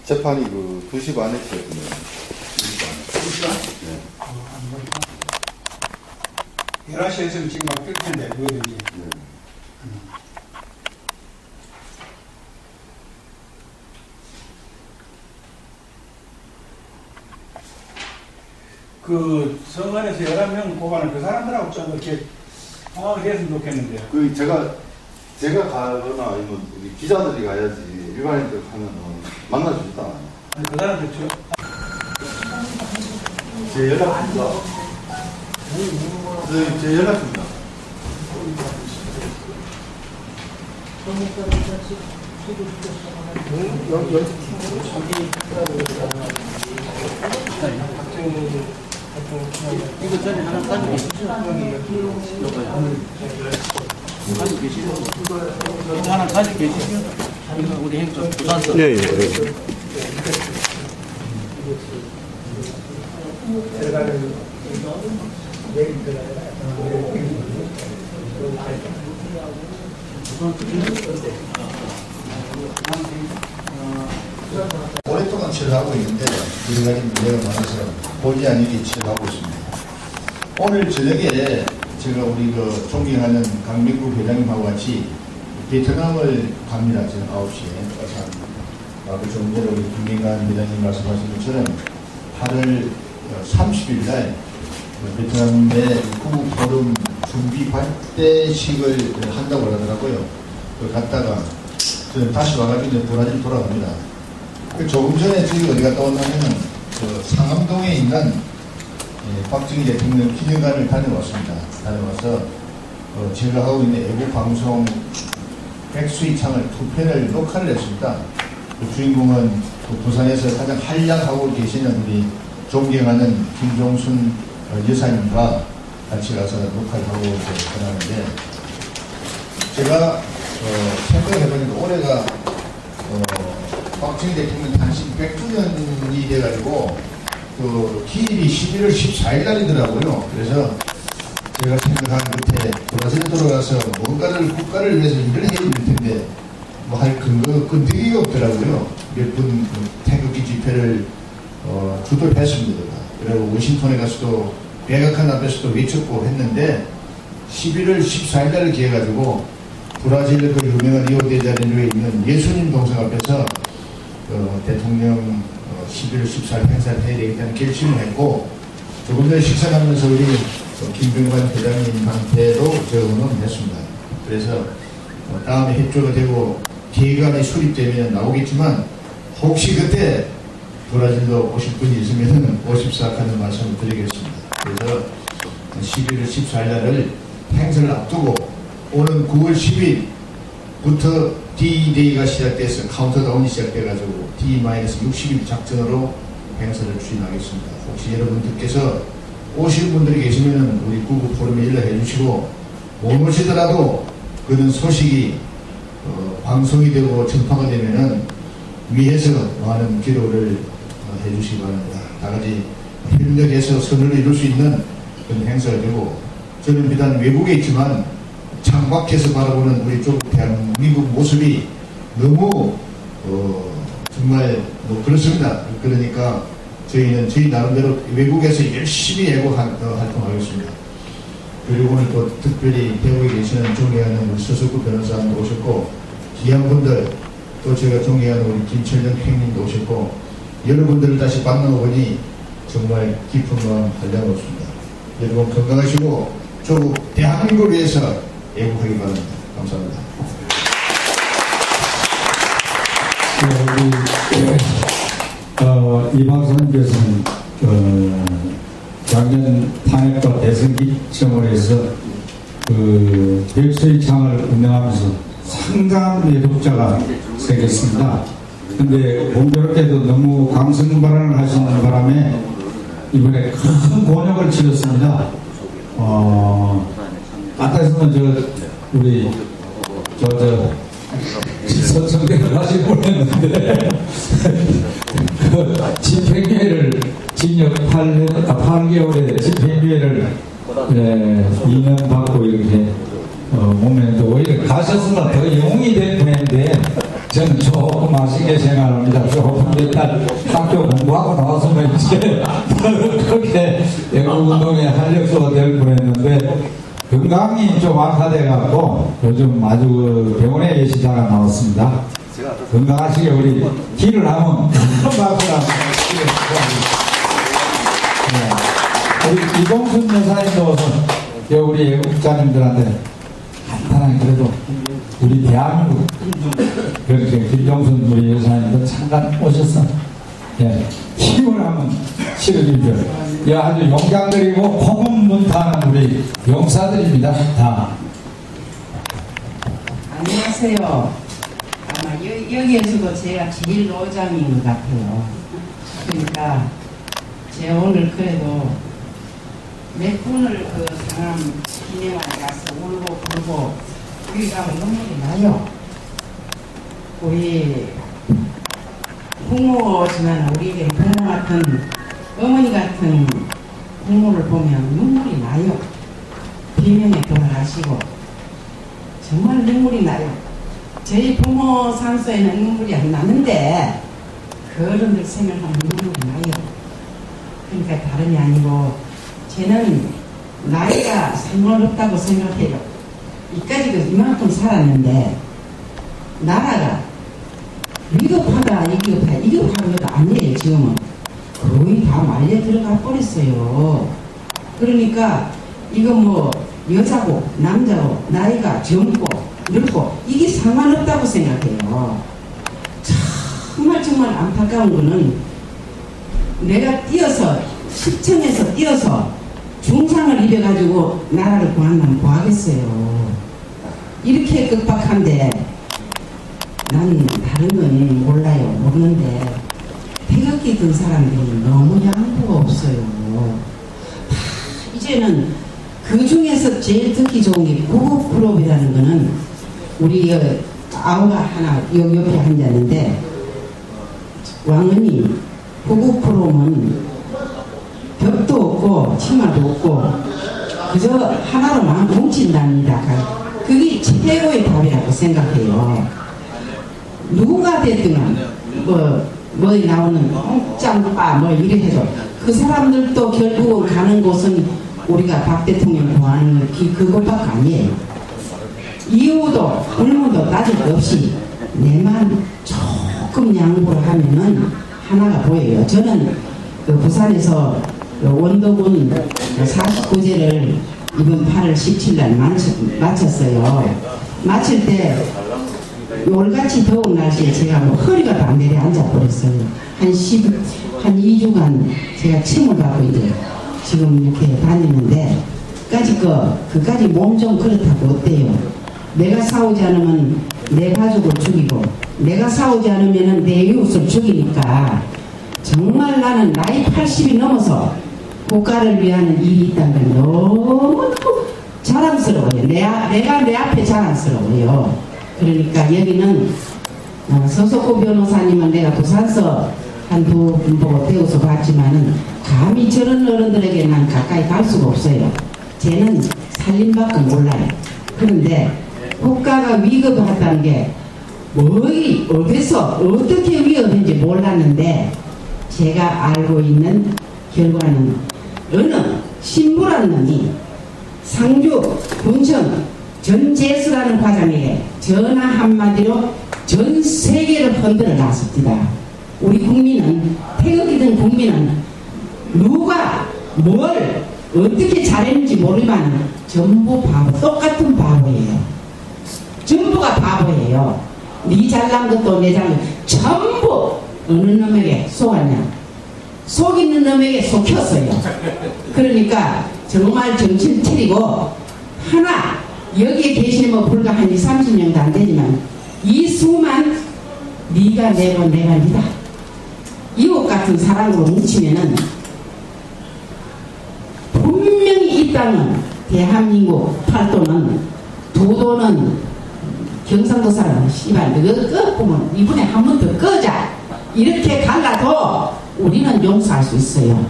재판이 그 2시 반에 시작했거든요. 2시 반. 2시 반? 네. 11시에서는 지금 막 뜰 텐데, 뭐든지. 네. 그 성안에서 11명 고발한 그 사람들하고 좀 이렇게 파악을 했으면 좋겠는데요. 그 제가 가거나 아니면 우리 기자들이 가야지 일반인들 가면 만날 수 있다. 아니, 그 사람들 제 연락입니다. 제 연락입니다. 이거 전에 하나 가지고 계시죠? 가지고 계시죠? 이거 하나 가지고 계시죠? 이거 우리 행정 부산서. 예, 예. 오랫동안 치료하고 있는데 여러 가지 문제가 많아서 본의 아니게 치료하고 있습니다. 오늘 저녁에 제가 우리 그 존경하는 강민구 회장님하고 같이 베트남을 갑니다. 지금 9시에. 그 조금 전에 우리 김민관 회장님 말씀하신 것처럼 8월 30일 날 베트남 내 구국 포럼 준비 발대식을 한다고 하더라고요. 갔다가 저는 다시 와가지고 브라질 돌아갑니다. 조금 전에 저희 어디 갔다 왔냐면은 그 상암동에 있는 박정희 대통령 기념관을 다녀왔습니다. 다녀와서 제가 하고 있는 애국 방송 백수의 창을 2편을 녹화를 했습니다. 그 주인공은 그 부산에서 가장 한량하고 계시는 우리 존경하는 김종순 여사님과 같이 가서 녹화를 하고 그러는데 제가 생각해보니까 올해가 박정희 대통령 탄신 100주년이 돼가지고 그 기일이 11월 14일 날이더라고요. 그래서 제가 생각한 끝에 브라질에 돌아가서 뭔가를 국가를 위해서 일을 해야 될 텐데 뭐 할 근거 끈데기가 없더라고요. 몇 분 태극기 집회를 주도를 했습니다. 그리고 워싱턴에 가서도 백악관 앞에서도 외쳤고 했는데 11월 14일 날을 기해가지고 브라질 그 유명한 리오데자네이루에 있는 예수님 동상 앞에서 대통령 11월 14일 행사를 해야 되겠다는 결심을 했고 조금 전에 식사하면서 우리 김병관 회장님한테도 의논했습니다. 그래서 다음에 협조가 되고 기획안이 수립되면 나오겠지만 혹시 그때 브라질로 오실 분이 있으면 오십사 하는 말씀을 드리겠습니다. 그래서 11월 14일 날을 행사를 앞두고 오는 9월 10일부터 D-Day가 시작돼서 카운트다운이 시작돼가지고 D-60일 작전으로 행사를 추진하겠습니다. 혹시 여러분들께서 오실 분들이 계시면 우리 구국 포럼에 연락해 주시고 못 오시더라도 그런 소식이 방송이 되고 전파가 되면은 위에서 많은 기도를 해주시기 바랍니다. 다 같이 협력해서 선언을 이룰 수 있는 그런 행사가 되고 저는 비단 외국에 있지만 창밖에서 바라보는 우리 쪽 대한민국 모습이 너무 정말 뭐 그렇습니다. 그러니까 저희는 저희 나름대로 외국에서 열심히 애국 활동하겠습니다. 그리고 오늘 또 특별히 대구에 계시는 존경하는 우리 서석구 변호사님도 오셨고 귀한 분들 또 제가 존경하는 우리 김철정 형님도 오셨고 여러분들을 다시 만나보니 정말 깊은 마음 한량없습니다. 여러분 건강하시고 조국 대한민국을 위해서 애국하기 바랍니다. 감사합니다. 이 박사님께서는 작년 탄핵과 대선 기점을 해서 그 백수의 창을 운영하면서 상당한 매독자가 생겼습니다. 근데 공교롭게도 너무 강성 발언을 하시는 바람에 이번에 큰 곤욕을 치렀습니다. 같았으면 우리 선성대를 하실 뻔했는데 집행유예를 징역 8개월에 집행유예를 2년 받고 이렇게 오면 오히려 가셨으면 더 영웅이 될 뻔했는데 저는 조금 아쉽게 생각합니다. 조금 일단 학교 공부하고 나왔으면 이제 그렇게 애국운동에 활력소가 될 뻔했는데 건강이 좀 악화돼갖고 요즘 아주 그 병원에 계시다가 나왔습니다. 건강하시게 우리 길을 하면 큰 박수랑 네. 우리 이봉순 여사님도 우리 애국자님들한테 간단하게 그래도 우리 대한민국 그렇게 김정순 우리 여사님도 잠깐 오셔서 예, 힘을 한번 실어주십시오. 예, 아주 용장들이고 고문문타는 우리 용사들입니다. 다. 안녕하세요. 아마 여기에서도 제가 제일 노장인 것 같아요. 그러니까 제가 오늘 그래도 몇 분을 그 상암 기념관에 가서 울고 불고 여기 가면 눈물이 나요. 우리 부모지만 우리에게 부모 같은 어머니 같은 부모를 보면 눈물이 나요. 비명에 돌아가시고 정말 눈물이 나요. 저희 부모 산소에는 눈물이 안 나는데 그 어른들 생각하면 눈물이 나요. 그러니까 다름이 아니고 저는 나이가 상관없다고 생각해요. 이까지도 이만큼 살았는데 나라가 위급하다 이급하는 것도 아니에요. 지금은 거의 다 말려 들어가 버렸어요. 그러니까 이거 뭐 여자고 남자고 나이가 젊고 늙고 이게 상관없다고 생각해요. 정말 안타까운 거는 내가 뛰어서 시청에서 뛰어서 중상을 입어가지고 나라를 구한다면 구하겠어요. 이렇게 급박한데 난 다른 건 몰라요. 모르는데 태극기 든 사람들이 너무 양보가 없어요. 이제는 그 중에서 제일 듣기 좋은 게 구국 프로이라는 거는 우리 아우가 하나 옆에 앉았는데 왕언니 구국 프로는 벽도 없고 치마도 없고 그저 하나로만 뭉친답니다. 그게 최고의 답이라고 생각해요. 누가 됐든 뭐 나오는 짱빠 뭐 이래 해도 그 사람들도 결국은 가는 곳은 우리가 박 대통령 좋아하는 그것밖에 아니에요. 이유도 불문도 따질 것 없이 내만 조금 양보를 하면은 하나가 보여요. 저는 그 부산에서 원도군 49제를 이번 8월 17일 마쳤어요. 마칠 때 올같이 더운 날씨에 제가 뭐 허리가 다 내려 앉아버렸어요. 한 2주간 제가 침을 받고 이제 지금 이렇게 다니는데 그까지 몸 좀 그렇다고 어때요? 내가 싸우지 않으면 내 가족을 죽이고 내가 싸우지 않으면 내 이웃을 죽이니까 정말 나는 나이 80이 넘어서 국가를 위하는 일이 있다는 게 너무 자랑스러워요. 내가 내 앞에 자랑스러워요. 그러니까 여기는 서석구 변호사님은 내가 부산서 한두 분 보고 배워서 봤지만은 감히 저런 어른들에게 난 가까이 갈 수가 없어요. 쟤는 살림밖에 몰라요. 그런데 국가가 위급하다는 게 어디서 어떻게 위험한지 몰랐는데 제가 알고 있는 결과는 어느 신부란 놈이 상주 군청 전재수라는 과장에게 전화 한마디로 전 세계를 흔들어 놨습니다. 우리 국민은 태극기든 국민은 누가 뭘 어떻게 잘했는지 모르지만 전부 바보, 똑같은 바보예요. 전부가 바보예요. 네 잘난 것도 내 잘난 것도 전부 어느 놈에게 속았냐? 속 있는 놈에게 속혔어요. 그러니까 정말 정신 차리고 하나 여기에 계시면 불과 한 20, 30년도 안 되지만 이 수만 네가 내고 내가 니다 이웃 같은 사랑으로 뭉치면은 분명히 이 땅은 대한민국 팔도는 도도는 경상도 사람은 씨발 너가 꺼보면 이번에 한 번 더 꺼자 이렇게 갈라도 우리는 용서할 수 있어요.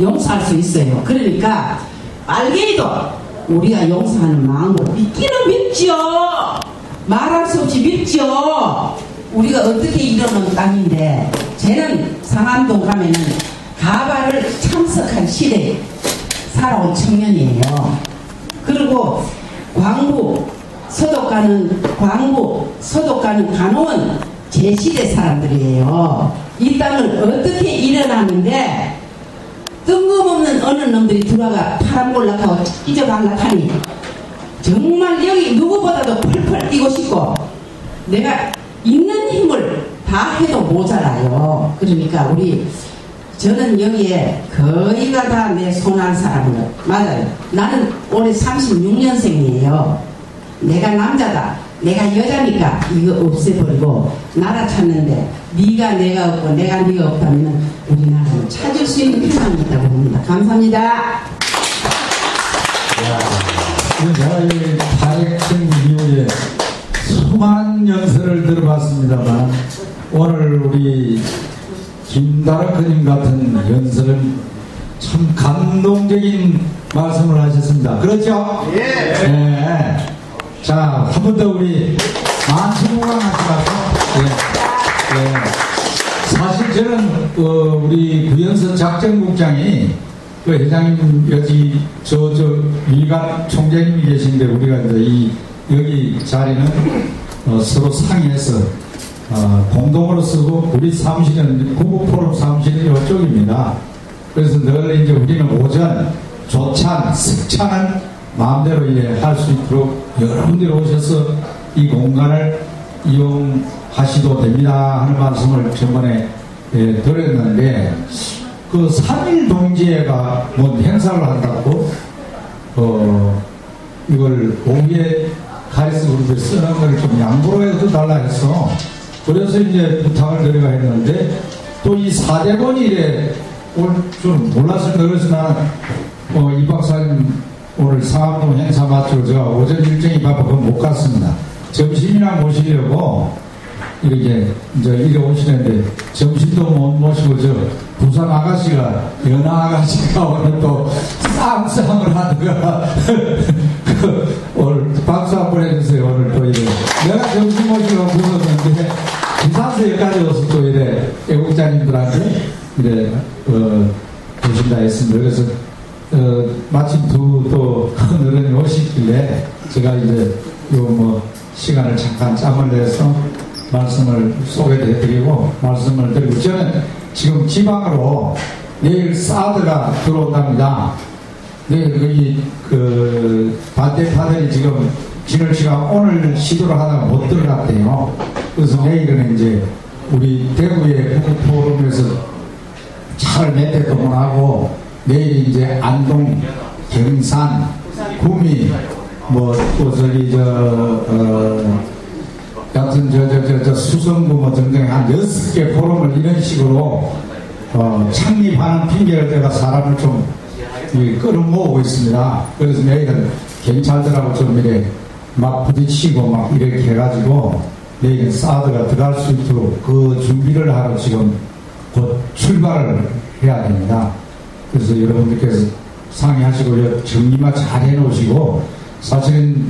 용서할 수 있어요. 그러니까 빨갱이도 우리가 용서하는 마음으로 믿기는 믿죠. 말할 수 없이 밉죠. 우리가 어떻게 이러는 땅인데, 쟤는 상암동 가면은 가발을 참석한 시대에 살아온 청년이에요. 그리고 광부, 서독 가는 간호원 제 시대 사람들이에요. 이 땅을 어떻게 일어나는데 뜬금없는 어느 놈들이 들어가 파란골락하고 찢어발락하니 정말 여기 누구보다도 펄펄 뛰고 싶고 내가 있는 힘을 다 해도 모자라요. 그러니까 저는 여기에 거의가 다 내 손안 사람이에요. 맞아요. 나는 올해 36년생이에요. 내가 남자다, 내가 여자니까 이거 없애버리고 나라 찾는데 네가 내가 없고 내가 네가 없다면 우리나라는 찾을 수 있는 희망이 있다고 봅니다. 감사합니다. 제가 이 타액생 이후에 수많은 연설을 들어봤습니다만 오늘 우리 김다락님 같은 연설은 참 감동적인 말씀을 하셨습니다. 그렇죠? 예. 네. 자, 한 번 더 우리 만수무강하시라고. 예. 사실 저는 우리 구연서 작전국장이 그 회장님 여기 저 밀갑 총재님이 계신데 우리가 이제 여기 자리는 서로 상의해서 공동으로 쓰고 우리 사무실은 구국포럼 사무실이 이쪽입니다. 그래서 늘 이제 우리는 오전 조찬, 석찬은 마음대로 할 수 있도록 여러분들이 오셔서 이 공간을 이용하시도 됩니다 하는 말씀을 전번에 드렸는데 그 3.1 동지회가 뭐 행사를 한다고 이걸 오후에 가리스 그룹에 쓰는 걸 좀 양보로 해서 달라 해서 그래서 이제 부탁을 드리가 했는데 또 이 4대본이 오늘 좀 몰랐을 그래서 나는 이 박사님 오늘 상암동 행사 마치고 제가 오전 일정이 바빠서 못 갔습니다. 점심이나 모시려고 이렇게 이제 이래 오시는데 점심도 못 모시고 저 부산 아가씨가 연하 아가씨가 오늘 또 쌈을 하다가 오늘 박수 한번 해주세요. 오늘 또 이래 내가 점심 모시고 부었는데 부산서 여기까지 와서 또 이래 애국자님들한테 이래 보신다 했습니다. 그래서 마침 또 큰 어른이 오시길래 제가 이제 시간을 잠깐 짬을 내서 말씀을 소개해드리고 말씀을 드리고 저는 지금 지방으로 내일 사드가 들어온답니다. 내일 반대파들이 지금 진월 씨가 오늘 시도를 하다가 못 들어갔대요. 그래서 내일은 이제 우리 대구의 포럼에서 차를 몇 대 동원하고 내일 이제 안동, 경산, 구미, 또 저기 여튼 수성구 등등 한 6개 포럼을 이런 식으로 창립하는 핑계를 제가 사람을 좀 끌어모으고 있습니다. 그래서 내일은 경찰들하고 좀 이래 막 부딪히고 막 이렇게 해가지고 내일은 사드가 들어갈 수 있도록 그 준비를 하러 지금 곧 출발을 해야 됩니다. 그래서 여러분들께서 상의하시고 정리만 잘 해놓으시고 사실은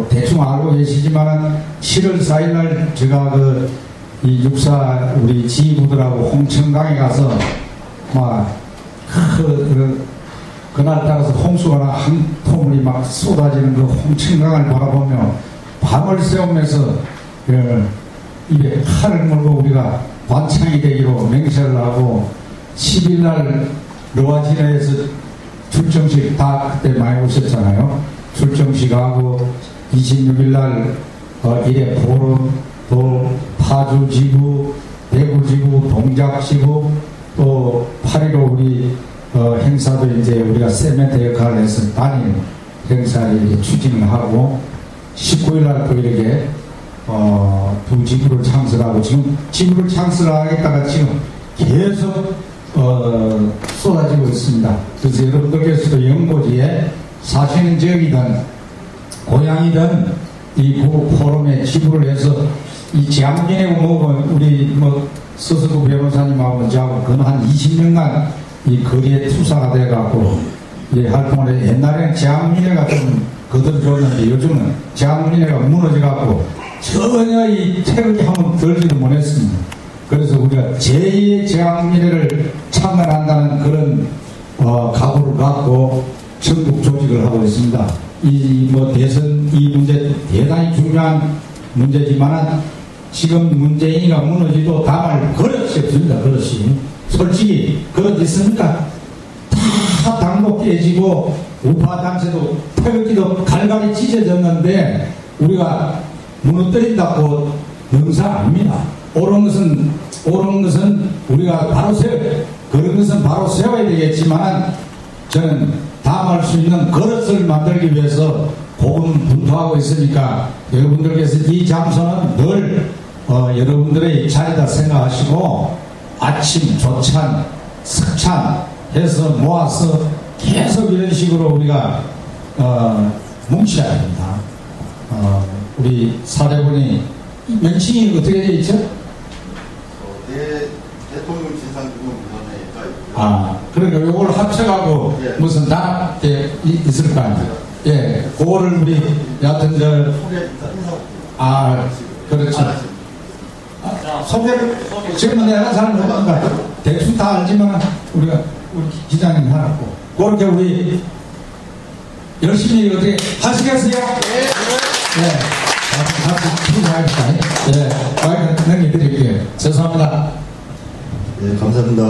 대충 알고 계시지만 7월 4일날 제가 이 육사 우리 지휘부들하고 홍천강에 가서 그날 따라서 홍수가 한 토물이 막 쏟아지는 그 홍천강을 바라보며 밤을 새우면서 입에 칼을 물고 우리가 관창이 되기로 맹세를 하고 10일날 로아지나에서 출정식 다 그때 많이 오셨잖아요. 출정식 하고 26일날 이래 포럼 또 파주지구, 대구지구, 동작지구 또 8.15 우리 행사도 이제 우리가 세멘트 역할을 해서 단일 행사를 추진을 하고 19일날 또 이렇게 두 지구를 창설하고 지금 지구를 창설하겠다가 지금 계속 쏟아지고 있습니다. 그래서 여러분들께서도 연고지에 사시는 지역이든 고향이든 이 구국 포럼에 지구를 해서 이 재앙진하고 우리 서서구 변호사님하고 저하고 그건 한 20년간 이 거리에 투사가 돼갖고 활동을 해. 옛날에는 재앙민회가 좀 거들어줬는데 요즘은 재앙민회가 무너져갖고 전혀 이 태극이 한번 들지도 못했습니다. 그래서 우리가 제2의 제왕미래를 창건한다는 그런 각오를 갖고 전국 조직을 하고 있습니다. 이 대선 이 문제 대단히 중요한 문제지만은 지금 문재인이가 무너지도 담을 그릇이 없습니다. 그릇이 솔직히 그릇 있습니까? 다 당도 깨지고 우파 단체도 태극기도 갈갈이 찢어졌는데 우리가 무너뜨린다고 능사 아닙니다. 옳은 것은 우리가 바로 그런 것은 바로 세워야 되겠지만 저는 담을 수 있는 그릇을 만들기 위해서 고군분투하고 있으니까 여러분들께서 이 장소는 늘 여러분들의 자리다 생각하시고 아침 조찬, 석찬 해서 모아서 계속 이런 식으로 우리가 뭉쳐야 됩니다. 우리 사례분이 명칭이 어떻게 되어 있죠? 대통령 진상규명위원회가 있고요. 그러니까 요걸 합쳐가고 예. 무슨 단합 있을 거 아니에요. 예, 그거를 우리 여하튼 그렇죠. 소개를 지금 내가 잘 못한다. 대충 다 알지만 우리 기자님 하라고 그렇게 우리 열심히 어떻게 하시겠어요? 네. 같이 기도합시다. 네, 마이크 넘겨드릴게요. 죄송합니다. 네, 감사합니다.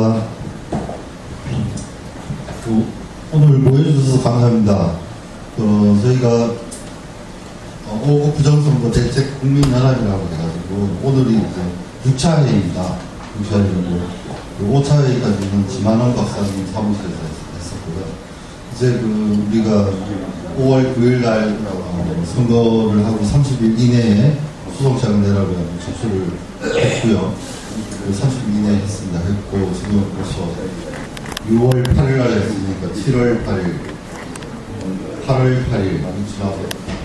오늘 모여주셔서 감사합니다. 저희가 5구 부정선거 대책 국민연합이라고 해가지고 오늘이 이제 6차 회의입니다. 6차 회의고 5차 회의까지는 지만원 박사님 사무실에서 했었고요. 이제 우리가 5월 9일 날 선거를 하고 30일 이내에 수송장을 내라고 접수를 했고요. 30일 이내에 했습니다. 했고 지금 벌써 6월 8일 날 했으니까 7월 8일 8월 8일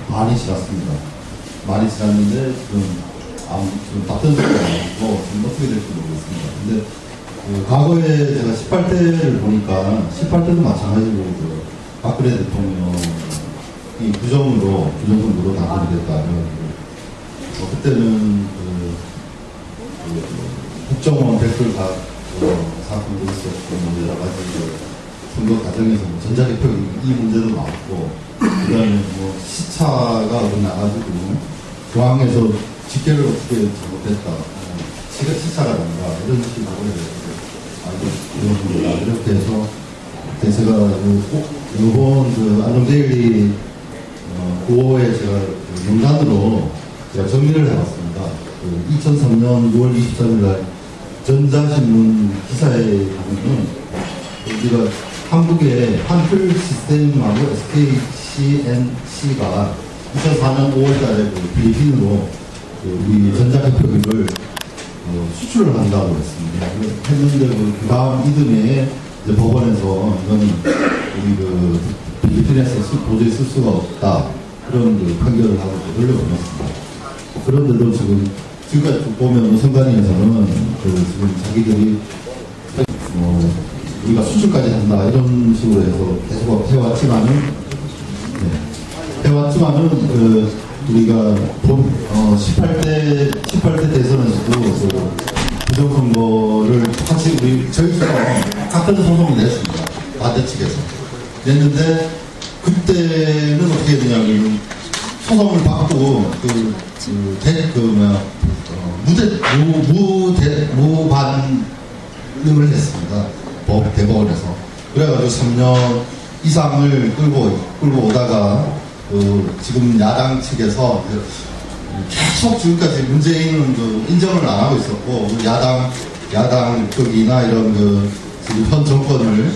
많이 지났습니다. 많이 지났는데 지금 답변 소리가 나고 지금 어떻게 될지 모르겠습니다. 근데 과거에 제가 18대를 보니까 18대도 마찬가지로 박근혜 대통령이 부정선거로 당선이 됐다는 그때는 국정원 댓글 사건도 있었고 여러 가지 선거 과정에서 전자개표 이 문제도 나왔고 그다음에 시차가 나가지고 중앙에서 집계를 어떻게 잘못했다 시차가 난다 이런 식으로 해서 이렇게 해서 제가 이번 안동데일리 9호에 제가 명단으로 제가 정리를 해봤습니다. 2003년 6월 23일 날 전자신문 기사에 보면 우리가 한국의 한풀 시스템하고 SKCNC가 2004년 5월달에 필리핀으로 우리 전자개표기를 수출을 한다고 했습니다. 했는데 그 다음 이듬해 법원에서 이거는 우리 필리핀에서 도저히 쓸 수가 없다 그런 판결을 하고 돌려보냈습니다. 그런데도 지금까지 보면 선관위에서는 지금 자기들이 우리가 수출까지 한다 이런 식으로 해서 계속 해왔지만은 우리가 18대 대선에서도 부정선거를 같이 저희처럼 같은 소송을 냈습니다. 반대 측에서 냈는데 그때는 어떻게 되냐면 소송을 받고 무반응을 했습니다. 대법원에서. 그래가지고 3년 이상을 끌고 오다가 지금 야당 측에서 계속 지금까지 문재인은 인정을 안 하고 있었고 야당 쪽이나 이런 지금 현 정권을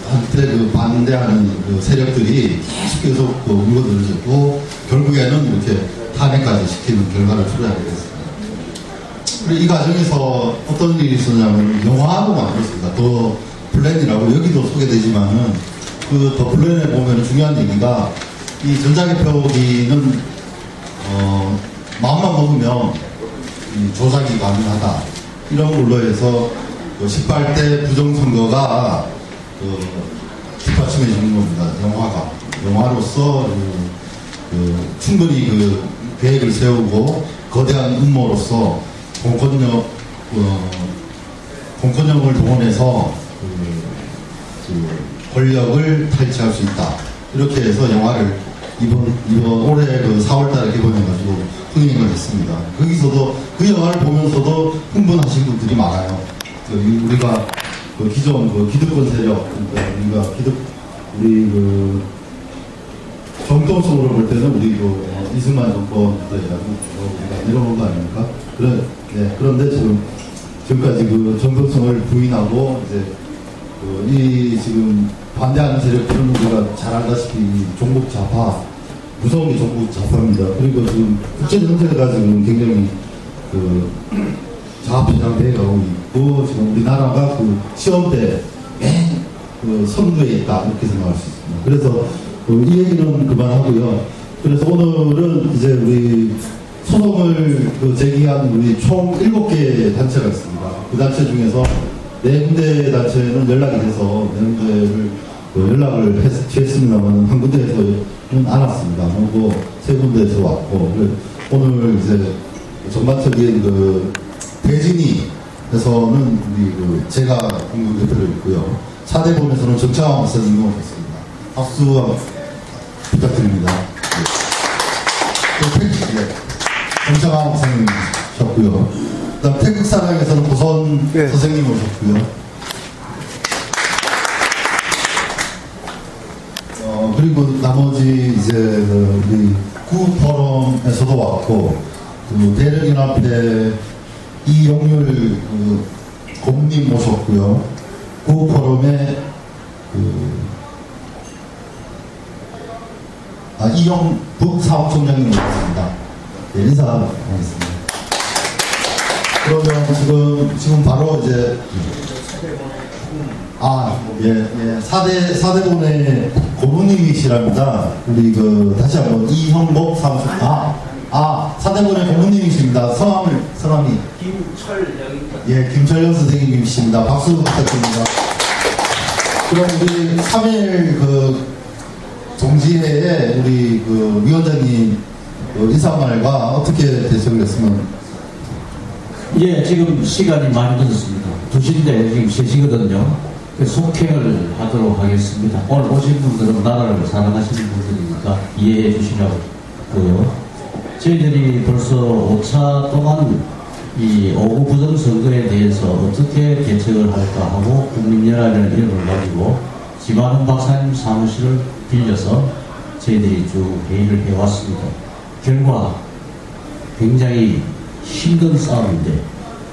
한테 반대하는 세력들이 계속 물거들었고 결국에는 이렇게 탄핵까지 시키는 결과를 초래하게 됐습니다. 그리고 이 과정에서 어떤 일이 있었냐면 영화도 만들었습니다. 더 플랜이라고 여기도 소개되지만은 더 플랜에 보면 중요한 얘기가 이 전자개표기는 마음만 먹으면 조작이 가능하다 이런 걸로 해서 18대 부정선거가 뒷받침해 주는 겁니다. 영화로서 충분히 계획을 세우고 거대한 음모로서 공권력을 동원해서 권력을 탈취할 수 있다. 이렇게 해서 영화를 이번 올해 그 4월달에 개봉해가지고 흥행을 했습니다. 거기서도 그 영화를 보면서도 흥분하신 분들이 많아요. 우리가 그 기존 그 기득권 세력, 그러니까 우리 그 정통성으로 볼 때는 우리 그 이승만 정권부터 해가지고 우리가 내려온 거 아닙니까? 그런데 지금까지 그 정통성을 부인하고 이제 이 지금 반대하는 세력들은 우리가 잘 알다시피 종북 좌파, 무서운 게 종북 좌파입니다. 그리고 지금 국제 정세가 지금 굉장히 그 좌편향되어 가고 있고, 지금 우리나라가 그 시험 때 그 선두에 있다 이렇게 생각할 수 있습니다. 그래서 이 얘기는 그만하고요. 그래서 오늘은 이제 우리 소송을 제기한 우리 총 7개 단체가 있습니다. 그 단체 중에서 4군데 단체는 연락이 돼서 4군데를 연락을 했습니다만 한 군데에서는 안 왔습니다. 그리고 3군데에서 왔고, 오늘 이제 전반적인 그 대진이에서는 우리 제가 공동대표를 있고요. 사대본에서는 정창환 목사님이 오셨습니다. 박수 부탁드립니다. 정창환 목사님 오셨고요. 그다음 태극사랑에서는 고선 선생님 오셨고요. 그리고 나머지 이제 우리 구포럼에서도 왔고, 대령연합회 이용률 고문님 모셨고요. 구포럼에 이영북 사업총장님 모셨습니다. 네, 인사하겠습니다. 그러면 지금 바로 이제 사대본의 고문님이시랍니다. 우리 다시 한번 이형복 사무소 사대본의 고문님이십니다. 성함이 김철영 선생님이십니다. 박수 부탁드립니다. 그럼 우리 3일 동지회에 우리 위원장님 인사말과 어떻게 대처를 했으면. 예, 지금 시간이 많이 늦었습니다. 2시인데 지금 3시거든요. 속행을 하도록 하겠습니다. 오늘 오신 분들은 나라를 사랑하시는 분들이니까 이해해 주시라고요. 저희들이 벌써 5차 동안 이 5구 부정선거에 대해서 어떻게 대책을 할까 하고 국민연합이라는 이름을 가지고 지만훈 박사님 사무실을 빌려서 저희들이 쭉 회의를 해왔습니다. 결과 굉장히 힘든 싸움인데,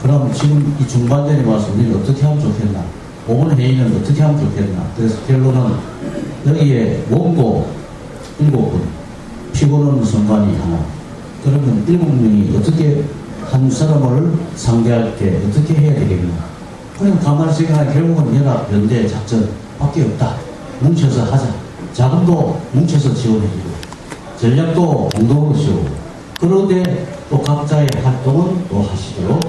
그럼 지금 이 중반전에 와서 우리는 어떻게 하면 좋겠나, 5분 회의는 어떻게 하면 좋겠나. 그래서 결론은 여기에 원고 7분, 피고는 선관위 하나, 그러면 7명이 어떻게 한 사람을 상대할 때 어떻게 해야 되겠나. 그럼 가만히 생각하면 결국은 연합 연대 작전 밖에 없다. 뭉쳐서 하자. 자금도 뭉쳐서 지원해주고 전략도 공동으로 씌우고, 그런데 또 각자의 활동은 또 하시도록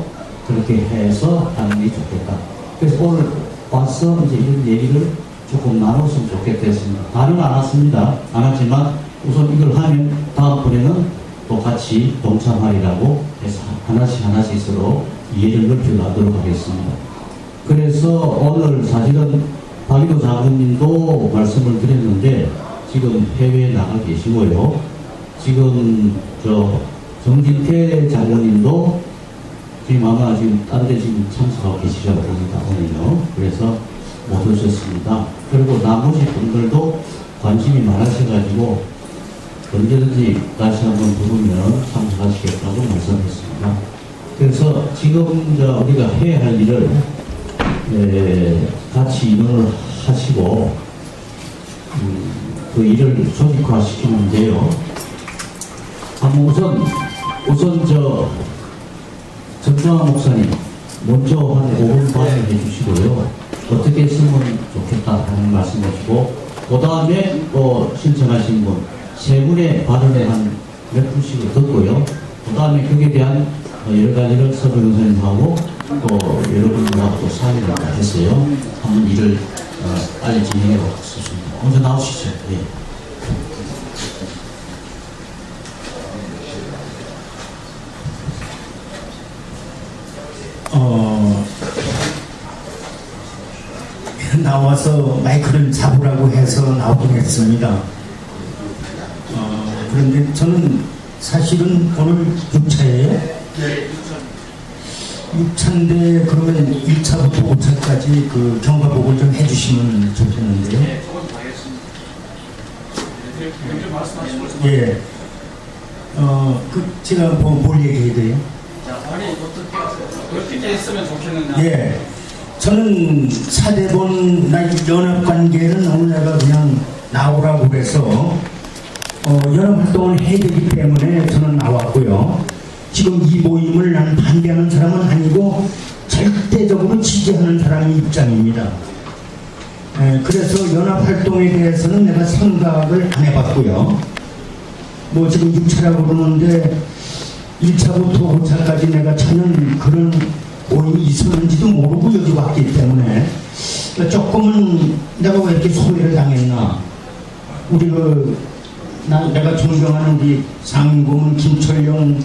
그렇게 해서 하는 게 좋겠다. 그래서 오늘 와서 이제 이런 얘기를 조금 나눴으면 좋겠다 했습니다. 다는 안 왔습니다. 안 왔지만 우선 이걸 하면 다음번에는 또 같이 동참하리라고 해서 하나씩 서로 이해를 넓혀가도록 하겠습니다. 그래서 오늘 사실은 박일호 장군님도 말씀을 드렸는데 지금 해외에 나가 계시고요. 지금 정진태 장군님도 지금 아마 지금 딴 데 지금 참석하고 계시라고 봅니다. 오늘요. 그래서 못 오셨습니다. 그리고 나머지 분들도 관심이 많으셔가지고 언제든지 다시 한번 부르면 참석하시겠다고 말씀했습니다. 그래서 지금 우리가 해야 할 일을 같이 인원을 하시고 그 일을 조직화시키는데요. 우선 정정환 목사님 먼저 한 5분 발언해 주시고요. 어떻게 했으면 좋겠다 하는 말씀 해주고, 그 다음에 또 신청하신 분 3분의 발언에 한 몇 분씩을 듣고요. 그 다음에 거기에 대한 여러 가지를 서로 변호사님하고 또 여러분들하고 또 상의를 했어요. 한번 일을 빨리 진행해 보겠습니다. 먼저 나오시죠. 예. 나와서 마이크를 잡으라고 해서 나오긴 했습니다. 그런데 저는 사실은 오늘 6차예요. 네. 6차인데 그러면 1차부터 5차까지 그 경과복을 좀 해주시면 좋겠는데요. 네, 그건 다 하겠습니다. 좀 말씀하시고. 예. 제가 뭘 얘기해야 돼요? 자, 아니, 어떻게 했으면 좋겠는데. 예. 저는 사대본 연합관계는 오늘 내가 그냥 나오라고 그래서 연합활동을 해야 되기 때문에 저는 나왔고요. 지금 이 모임을 나는 반대하는 사람은 아니고 절대적으로 지지하는 사람의 입장입니다. 그래서 연합활동에 대해서는 내가 생각을 안 해봤고요. 뭐 지금 6차라고 그러는데 1차부터 5차까지 내가 전혀 그런 모임이 있었는지도 모르고 여기 왔기 때문에 조금은 내가 왜 이렇게 소외를 당했나. 우리 내가 존경하는 우리 상임고문 김철영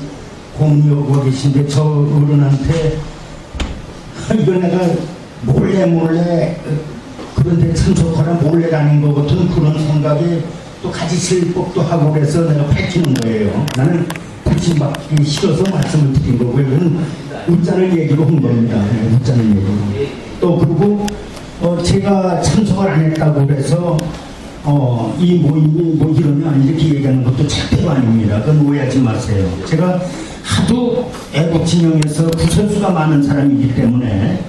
고문이하고 계신데 저 어른한테 이걸 내가 몰래 그런데 참석하라 몰래 다닌 것 같은 그런 생각에 또 가지칠 법도 하고 그래서 내가 밝히는 거예요. 나는 불신받기 싫어서 말씀을 드린 거고요. 이건 웃자는 얘기로 한 겁니다. 웃자는 얘기로. 또 그리고 제가 참석을 안 했다고 그래서 이 모임이 뭐 이러면 이렇게 얘기하는 것도 절대로 아닙니다. 그건 오해하지 마세요. 제가 하도 애국 진영에서 구설수가 많은 사람이기 때문에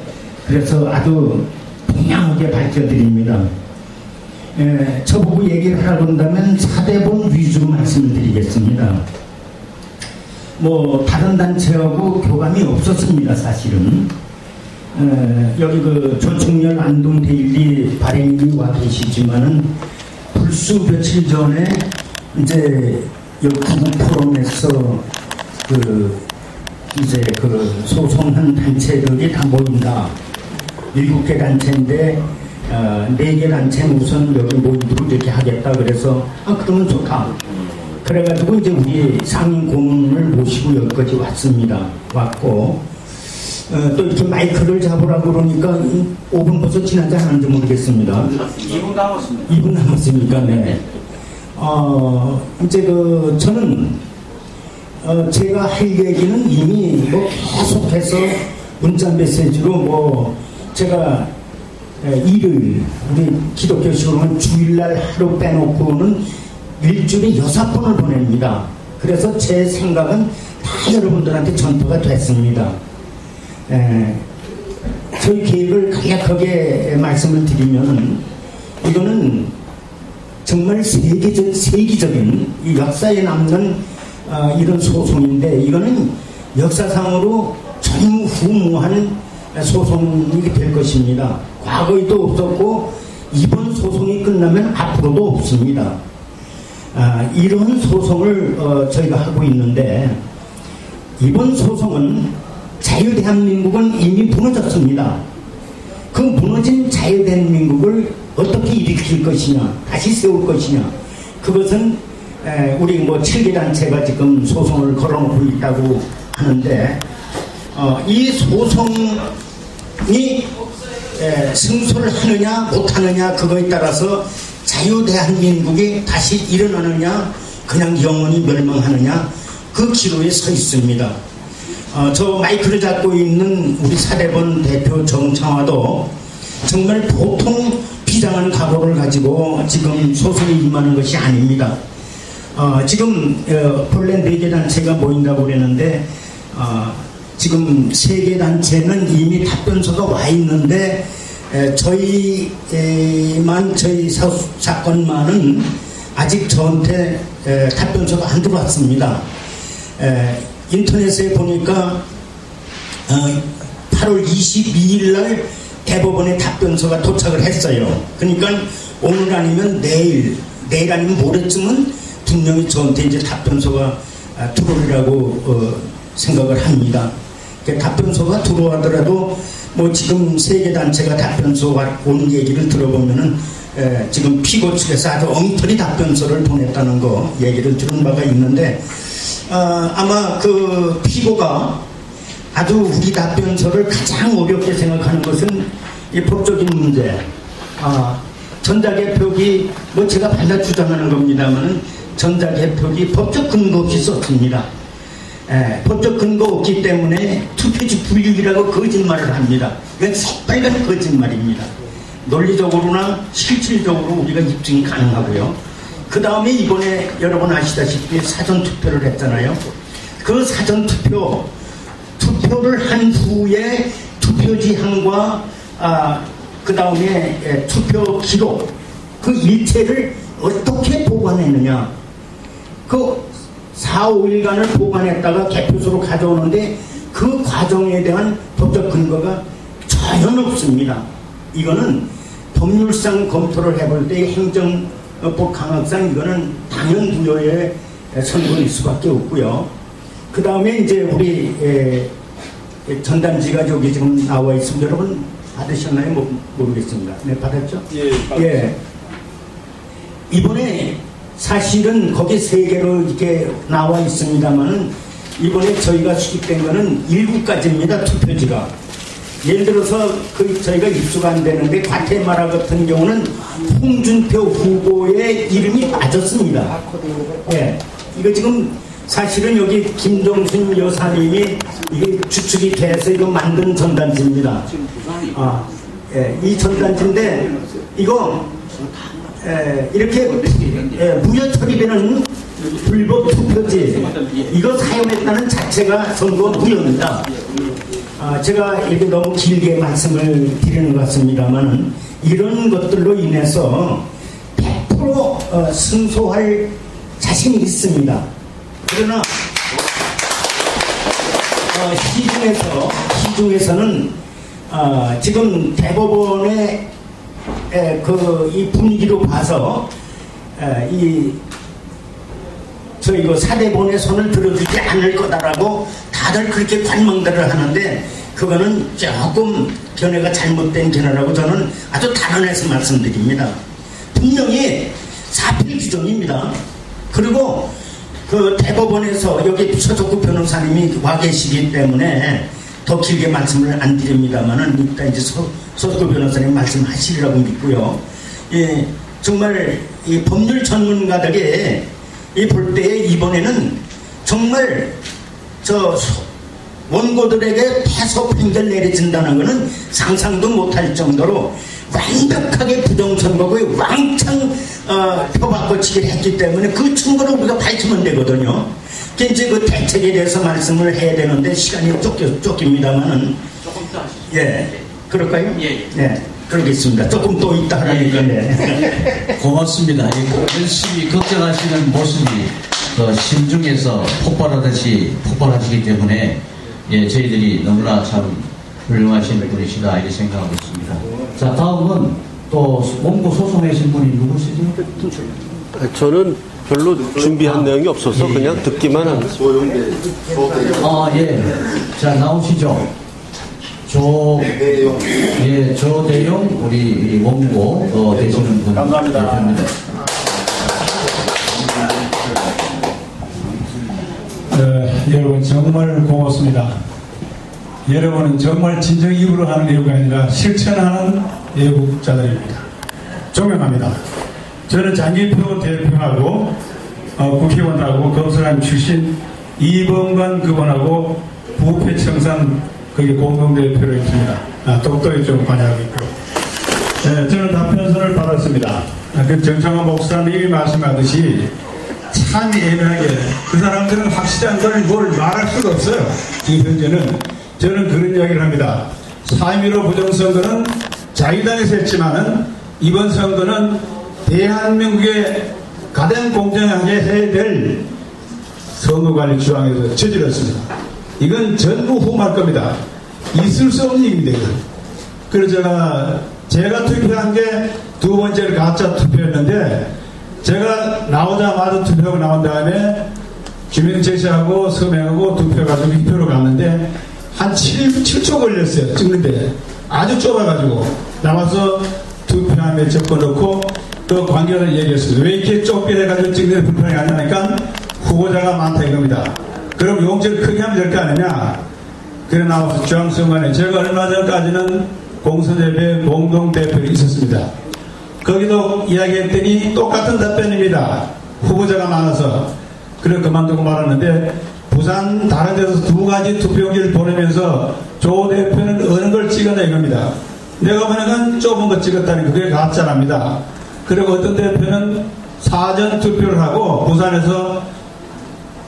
그래서 아주 분명하게 밝혀드립니다. 저보고 얘기를 하라고 한다면 사대본 위주로 말씀을 드리겠습니다. 뭐 다른 단체하고 교감이 없었습니다. 사실은 여기 조충렬 안동데일리 발행인이 와 계시지만은 불수 며칠 전에 이제 여기 구국 포럼에서 이제 소송한 단체들이 다 모인다. 7개 단체인데 4개 단체는 우선 여기 모이도록 이렇게 하겠다. 그래서 그러면 좋다. 그래가지고 이제 우리 상임 고문을 모시고 여기까지 왔고 또 이렇게 마이크를 잡으라고 그러니까 5분 벌써 지난지 하는지 모르겠습니다. 2분 남았습니다. 2분 남았으니까 네. 이제 저는 제가 할 얘기는 이미 계속해서 문자 메시지로 제가 일요일 우리 기독교식으로는 주일날 하루 빼놓고는 일주일에 6번을 보냅니다. 그래서 제 생각은 다 여러분들한테 전파가 됐습니다. 저희 계획을 간략하게 말씀을 드리면 이거는 정말 세계적인 이 역사에 남는 이런 소송인데 이거는 역사상으로 전무후무한 소송이 될 것입니다. 과거에도 없었고 이번 소송이 끝나면 앞으로도 없습니다. 이런 소송을 저희가 하고 있는데 이번 소송은 자유대한민국은 이미 무너졌습니다. 그 무너진 자유대한민국을 어떻게 일으킬 것이냐, 다시 세울 것이냐, 그것은 우리 7개 단체가 지금 소송을 걸어놓고 있다고 하는데 이 소송이 승소를 하느냐 못하느냐 그거에 따라서 자유대한민국이 다시 일어나느냐 그냥 영원히 멸망하느냐 그 기로에 서 있습니다. 저 마이크를 잡고 있는 우리 사대본 대표 정창화도 정말 보통 비장한 각오를 가지고 지금 소송에 임하는 것이 아닙니다. 지금 본래 4개 단체가 모인다고 그랬는데 지금 3개 단체는 이미 답변서가 와 있는데 저희 사건만은 아직 저한테 답변서가 안 들어왔습니다. 인터넷에 보니까 8월 22일 날 대법원에 답변서가 도착을 했어요. 그러니까 오늘 아니면 내일 아니면 모레쯤은 분명히 저한테 이제 답변서가 들어오리라고 생각을 합니다. 답변서가 들어오더라도 지금 3개 단체가 답변서가 온 얘기를 들어보면은 지금 피고 측에서 아주 엉터리 답변서를 보냈다는 거 얘기를 들은 바가 있는데 아마 그 피고가 아주 우리 답변서를 가장 어렵게 생각하는 것은 이 법적인 문제, 전자개표기 뭐 제가 발라 주장하는 겁니다만은 전자개표기 법적 근거 없이 썼습니다. 법적 근거 없기 때문에 투표지 불리기라고 거짓말을 합니다. 이건 새빨간 거짓말입니다. 논리적으로나 실질적으로 우리가 입증이 가능하고요. 그 다음에 이번에 여러분 아시다시피 사전투표를 했잖아요. 그 투표를 한 후에 투표지함과 그 다음에 투표 기록 그 일체를 어떻게 보관했느냐. 그 4, 5일간을 보관했다가 개표소로 가져오는데 그 과정에 대한 법적 근거가 전혀 없습니다. 이거는 법률상 검토를 해볼 때 행정법 강학상 이거는 당연 부여의 선거일 수밖에 없고요. 그 다음에 이제 우리 전단지가 여기 지금 나와 있습니다. 여러분 받으셨나요? 모르겠습니다. 네, 받았죠? 예, 받았죠. 예. 이번에 사실은 거기 3개로 이렇게 나와 있습니다만은 이번에 저희가 수집된 거는 7가지입니다. 투표지가. 예를 들어서 저희가 입수가 안 되는데 과테마라 같은 경우는 홍준표 후보의 이름이 빠졌습니다. 예. 이거 지금 사실은 여기 김정순 여사님이 이게 주축이 돼서 이거 만든 전단지입니다. 이 전단지인데 이거 이렇게 무효 처리되는 불법 투표지 이거 사용했다는 자체가 선거 무효입니다. 제가 이렇게 너무 길게 말씀을 드리는 것 같습니다만 이런 것들로 인해서 100% 승소할 자신이 있습니다. 그러나 시중에서는 지금 대법원의 이 분위기로 봐서 이거 사대본의 손을 들어주지 않을 거다라고 다들 그렇게 관망들을 하는데 그거는 조금 견해가 잘못된 견해라고 저는 아주 단언해서 말씀드립니다. 분명히 사필 규정입니다. 그리고 그 대법원에서 여기 서석구 변호사님이 와 계시기 때문에 더 길게 말씀을 안 드립니다만은 이따 이제 서석구 변호사님 말씀하시리라고 믿고요. 예, 정말 이 법률 전문가들이 볼 때 이번에는 정말 원고들에게 패소 판결 내려진다는 것은 상상도 못할 정도로 완벽하게 부정선거고 왕창 표바꿔치기를 했기 때문에 그 증거를 우리가 밝히면 되거든요. 이제 그 대책에 대해서 말씀을 해야 되는데 시간이 쫓깁니다만은 조금 더 하시죠. 예, 그럴까요? 예. 네, 그러겠습니다. 조금 또 있다 하니까. 네. 고맙습니다. 열심히 걱정하시는 모습이 심중에서 폭발하듯이 폭발하시기 때문에 저희들이 너무나 참 훌륭하신 분이시다 이렇게 생각하고 있습니다. 자, 다음은 또 원고 소송하신 분이 누구시죠? 저는 별로 준비한 내용이 없어서 그냥 듣기만 합니다. 예. 자, 나오시죠. 조대용 우리 원고 되시는 분. 감사합니다. 여러분 정말 고맙습니다. 여러분은 정말 진정 입으로 하는 외국이 아니라 실천하는 외국자들입니다. 존경합니다. 저는 장기표 대표하고 국회의원하고 검사장 출신 이범관 그분하고 부패청산 거기 공동대표로 있습니다. 똑똑히 좀 관여하고 있고 저는 답변서를 받았습니다. 그 정창환 목사님이 말씀하듯이 참 예민하게 그 사람들은 확실한 걸 뭘 말할 수가 없어요. 지금 현재는 저는 그런 이야기를 합니다. 3.15 부정선거는 자유당에서 했지만은 이번 선거는 대한민국에 가장 공정하게 해야 될 선거관리 조항에서 저질렀습니다. 이건 전부 후말 겁니다. 있을 수 없는 일입니다. 이건. 그래서 제가 투표한 게 두 번째로 가짜 투표였는데 제가 나오자마자 투표가 나온 다음에 김영철 씨하고 서명하고 투표해가지고 2표로 갔는데 한 7초 걸렸어요. 찍는데 아주 좁아가지고 나와서 투표함에 적어놓고 또 관계자들 얘기했어요. 왜 이렇게 좁게 해가지고 찍는 불편하게 하냐니까 후보자가 많다 이겁니다. 그럼 용지를 크게 하면 될 거 아니냐. 그래 나와서 중앙선관에 제가 얼마 전까지는 공선협의 공동대표로 있었습니다. 거기도 이야기했더니 똑같은 답변입니다. 후보자가 많아서. 그래 그만두고 말았는데 부산 다른 데서 2가지 투표용지를 보내면서 조 대표는 어느 걸 찍었나 이겁니다. 내가 보니까 좁은 거 찍었다니 그게 가짜랍니다. 그리고 어떤 대표는 사전 투표를 하고 부산에서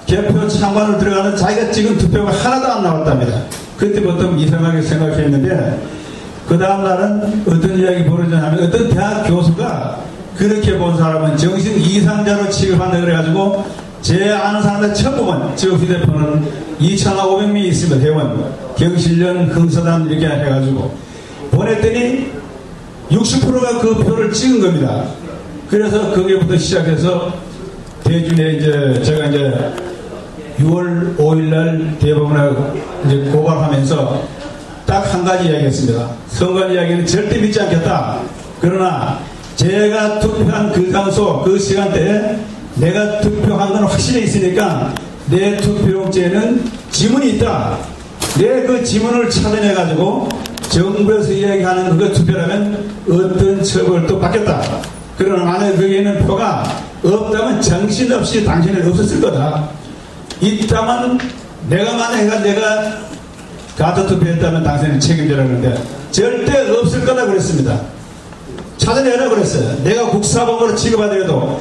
개표 참관을 들어가는 자기가 찍은 투표가 하나도 안 나왔답니다. 그때부터 이상하게 생각했는데 그 다음날은 어떤 이야기 벌어졌냐면 어떤 대학 교수가 그렇게 본 사람은 정신 이상자로 취급한다 그래가지고 제 아는 사람들 전부분 지금 휴대폰은 2,500명이 있습니다. 회원 경실련 흥서단 이렇게 해가지고 보냈더니 60%가 그 표를 찍은 겁니다. 그래서 거기부터 시작해서 대준에 이제 제가 이제 6월 5일날 대법원에 이제 고발하면서 딱 한 가지 이야기했습니다. 선거 이야기는 절대 믿지 않겠다. 그러나 제가 투표한 그 장소, 그 시간대에 내가 투표한 건 확실히 있으니까 내 투표용지에는 지문이 있다. 내 그 지문을 찾아내가지고 정부에서 이야기하는 그 투표라면 어떤 처벌도 받겠다. 그러나 만약에 거기에는 표가 없다면 정신없이 당신은 없었을 거다. 있다면 내가 만약에 내가 가짜 투표했다면 당신은 책임져라는데 절대 없을 거다 그랬습니다. 찾아내라 그랬어요. 내가 국사본으로 취급하더라도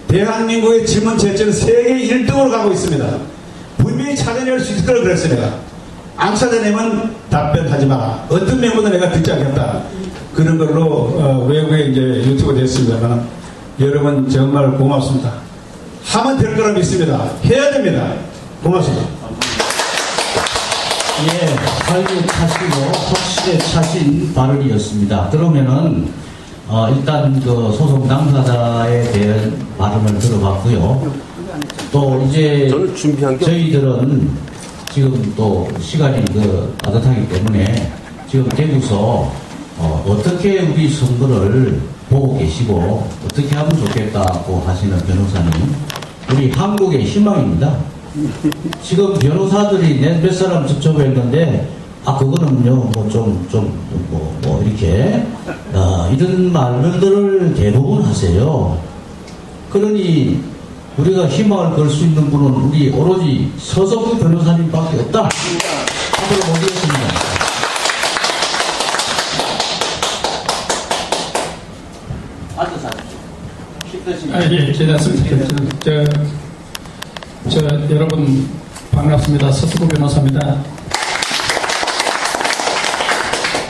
대한민국의 지문 제철은 세계 1등으로 가고 있습니다. 분명히 찾아낼 수 있을 거라고 그랬어요. 내가 안 찾아내면 답변하지 마라. 어떤 명분도 내가 듣지 않겠다. 그런 걸로 외국에 이제 유튜브 됐습니다만 여러분 정말 고맙습니다. 하면 될 거라 믿습니다. 해야 됩니다. 고맙습니다. 예, 활기차시고 확실히 차신 발언이었습니다. 그러면은 일단 그 소송 당사자에 대한 발언을 들어봤고요. 또 이제 저는 준비한 게 저희들은 지금 또 시간이 빠듯하기 때문에 지금 대구서 어떻게 우리 선거를 보고 계시고 어떻게 하면 좋겠다고 하시는 변호사님, 우리 한국의 희망입니다. 지금 변호사들이 몇 사람 접촉했는데 그거는요 뭐 이렇게 이런 말들을 대부분 하세요. 그러니 우리가 희망을 걸 수 있는 분은 우리 오로지 서석구 변호사님밖에 없다. 앞으로 모시겠습니다. 앉아서 하십시오. 예, 괜찮습니다. 여러분 반갑습니다. 서석구 변호사입니다.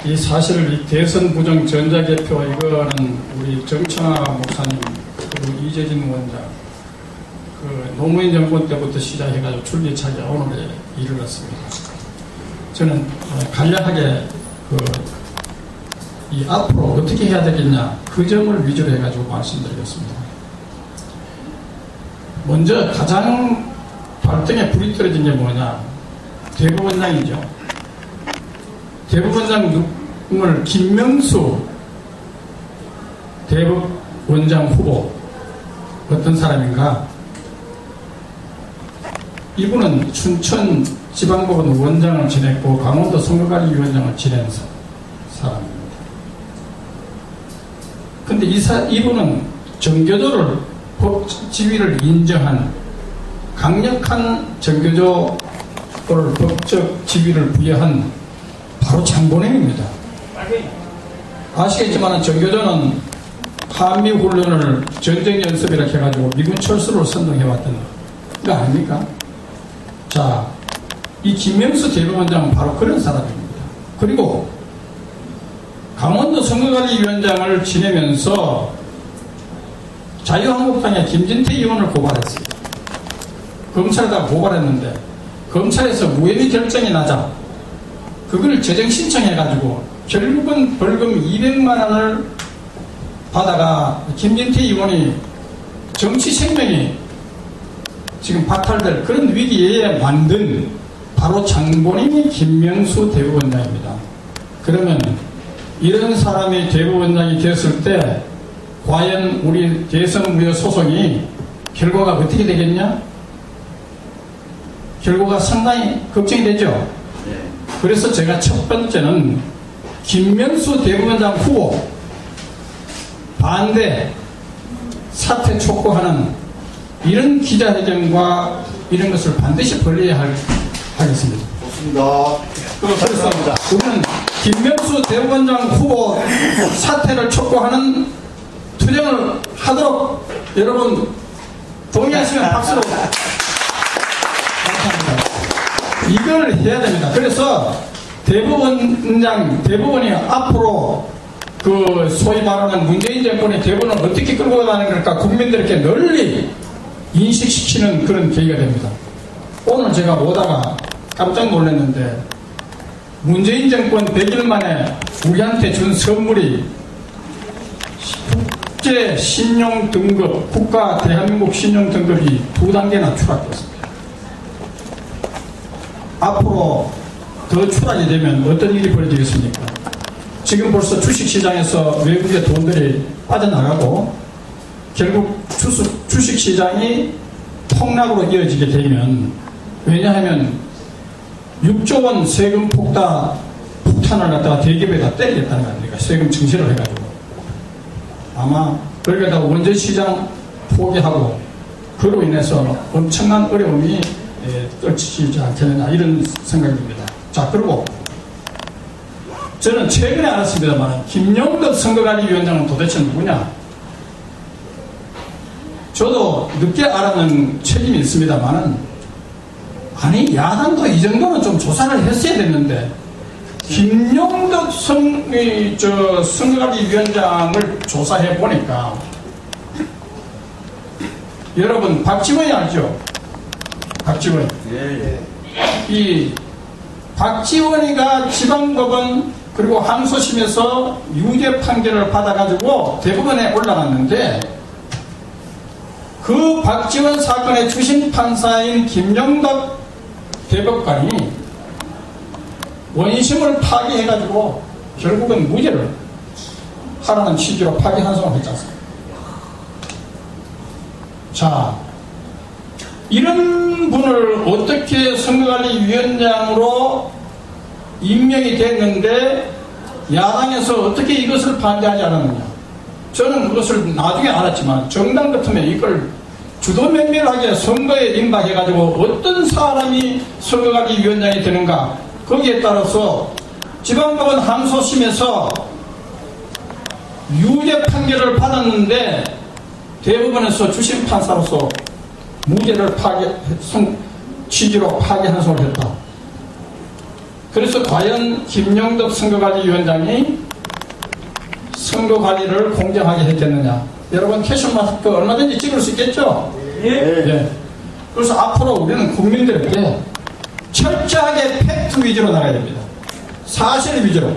이 사실 이 대선 부정 전자개표 이거는 우리 정청아 목사님 그리고 이재진 원장 노무현 정권 때부터 시작해가지고 줄기차게 오늘에 이르렀습니다. 저는 간략하게 이 앞으로 어떻게 해야 되겠냐 그 점을 위주로 해가지고 말씀드리겠습니다. 먼저 가장 발등에 불이 떨어진 게 뭐냐, 대법원장이죠. 대법원장을 김명수 대법원장 후보 어떤 사람인가? 이분은 춘천 지방법원 원장을 지냈고 강원도 선거관리위원장을 지낸 사람입니다. 근데 이분은 정교조를 법 지위를 인정한 강력한 정교조를 법적 지위를 부여한 바로 장본인입니다. 아시겠지만 정교조는 한미훈련을 전쟁연습이라 해가지고 미군 철수로 선동해왔던 거 아닙니까? 자, 이 김명수 대법원장은 바로 그런 사람입니다. 그리고 강원도 선거관리위원장을 지내면서 자유한국당의 김진태 의원을 고발했습니다. 검찰에다가 고발했는데 검찰에서 무혐의 결정이 나자 그걸 재정 신청해가지고 결국은 벌금 200만 원을 받아가 김진태 의원이 정치 생명이 지금 박탈될 그런 위기에 만든 바로 장본인이 김명수 대법원장입니다. 그러면 이런 사람이 대법원장이 됐을 때 과연 우리 대선 무효 소송이 결과가 어떻게 되겠냐? 결과가 상당히 걱정이 되죠. 그래서 제가 첫 번째는 김명수 대법원장 후보 반대, 사퇴 촉구하는 이런 기자회견과 이런 것을 반드시 벌려야 하겠습니다. 좋습니다. 그래서 우리는 김명수 대법원장 후보 사퇴를 촉구하는 투쟁을 하도록 여러분 동의하시면 박수로 감사합니다. 이걸 해야 됩니다. 그래서 대법원이 앞으로 그 소위 말하는 문재인 정권의 대법원을 어떻게 끌고 가는 걸까 국민들에게 널리 인식시키는 그런 계기가 됩니다. 오늘 제가 오다가 깜짝 놀랐는데 문재인 정권 100일 만에 우리한테 준 선물이 국제 신용 등급, 국가 대한민국 신용 등급이 2단계나 추락됐습니다. 앞으로 더 추락이 되면 어떤 일이 벌어지겠습니까? 지금 벌써 주식시장에서 외국의 돈들이 빠져나가고 결국 주식시장이 폭락으로 이어지게 되면, 왜냐하면 6조 원 세금 폭탄을 갖다가 대기업에다 때리겠다는 거 아닙니까? 세금 증세를 해가지고. 아마 그러니까 원전시장 포기하고 그로 인해서 엄청난 어려움이 떨치지 않겠느냐 이런 생각입니다. 자, 그리고 저는 최근에 알았습니다만 김영덕 선거관리위원장은 도대체 누구냐? 저도 늦게 알아는 책임이 있습니다만은, 아니 야당도 이 정도는 좀 조사를 했어야 됐는데 김영덕 선거관리위원장을 조사해 보니까, 여러분 박지원이 알죠? 박지원. 이 박지원이가 지방법원 그리고 항소심에서 유죄 판결을 받아가지고 대법원에 올라갔는데, 그 박지원 사건의 주심 판사인 김영덕 대법관이 원심을 파기해가지고 결국은 무죄를 하라는 취지로 파기 환송을 했지 않습니까? 자, 이런 분을 어떻게 선거관리위원장으로 임명이 됐는데 야당에서 어떻게 이것을 반대하지 않았느냐? 저는 그것을 나중에 알았지만 정당 같으면 이걸 주도면밀하게 선거에 임박해가지고 어떤 사람이 선거관리위원장이 되는가, 거기에 따라서 지방법원 항소심에서 유죄 판결을 받았는데 대법원에서 주심 판사로서 무죄를 취지로 파기 환송을 했다. 그래서 과연 김영덕 선거관리위원장이 선거관리를 공정하게 했겠느냐? 여러분 캐셔 마스크 얼마든지 찍을 수 있겠죠? 예. 그래서 앞으로 우리는 국민들에게 철저하게 팩트 위주로 나가야 됩니다. 사실 위주로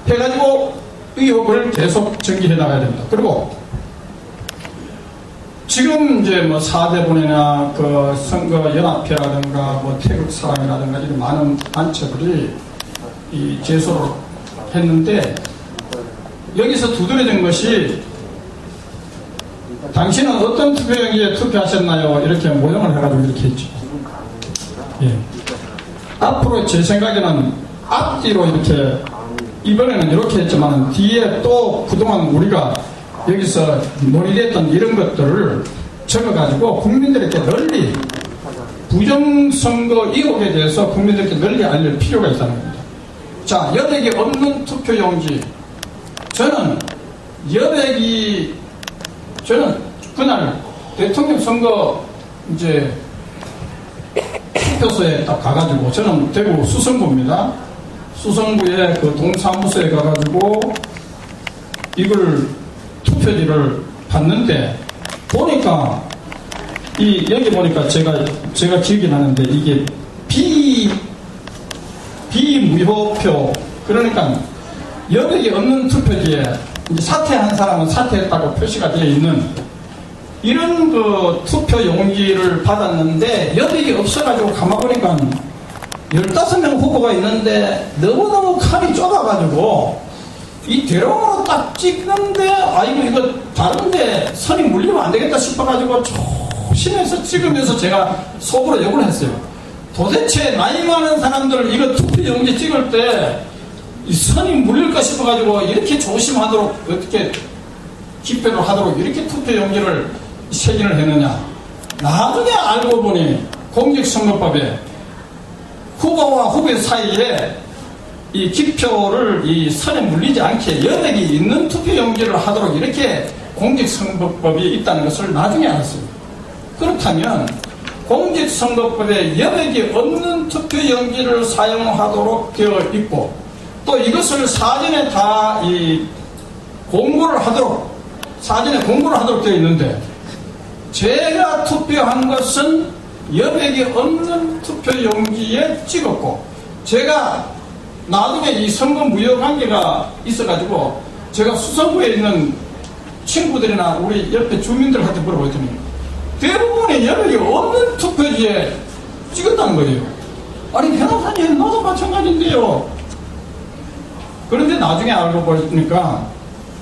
해가지고 의혹을 계속 전개해 나가야 됩니다. 그리고 지금 이제 뭐 4대분이나 그 선거연합회라든가 뭐 태극사랑이라든가 이런 많은 단체들이 이 제소를 했는데, 여기서 두드러진 것이 당신은 어떤 투표용지에 투표하셨나요? 이렇게 모형을 해가지고 이렇게 했죠. 예. 앞으로 제 생각에는 앞뒤로 이렇게, 이번에는 이렇게 했지만 뒤에 또 그동안 우리가 여기서 논의됐던 이런 것들을 적어가지고 국민들에게 널리 부정선거 의혹에 대해서 국민들에게 널리 알릴 필요가 있다는 겁니다. 자, 여백이 없는 투표용지. 저는 그날 대통령 선거 이제 투표소에 딱 가가지고, 저는 대구 수성구입니다. 수성구에 그 동사무소에 가가지고 이걸 투표지를 봤는데, 보니까 여기 보니까 제가 기억이 나는데, 이게 비무효표, 그러니까 여백이 없는 투표지에 이제 사퇴한 사람은 사퇴했다고 표시가 되어 있는 이런 그 투표 용지를 받았는데, 여백이 없어가지고 가만보니까 15명 후보가 있는데 너무너무 칸이 좁아가지고 이 대롱으로 딱 찍는데, 아이고 이거 다른데 선이 물리면 안 되겠다 싶어가지고 조심해서 찍으면서 제가 속으로 욕을 했어요. 도대체 나이 많은 사람들 이거 투표 용지 찍을 때 이 선이 물릴까 싶어가지고 이렇게 조심하도록 어떻게 기표를 하도록 이렇게 투표용지를 세진을 했느냐. 나중에 알고 보니 공직선거법에 후보와 후보 사이에 이 기표를 이 선에 물리지 않게 여백이 있는 투표용지를 하도록 이렇게 공직선거법이 있다는 것을 나중에 알았습니다. 그렇다면 공직선거법에 여백이 없는 투표용지를 사용하도록 되어 있고 또 이것을 사전에 다 사전에 공고를 하도록 되어 있는데 제가 투표한 것은 여백이 없는 투표용지에 찍었고 제가 나중에 이 선거 무효관계가 있어가지고 제가 수성구에 있는 친구들이나 우리 옆에 주민들한테 물어봤더니 대부분의 여백이 없는 투표지에 찍었다는 거예요. 아니 변호사님 나도 마찬가지인데요. 그런데 나중에 알고 보니까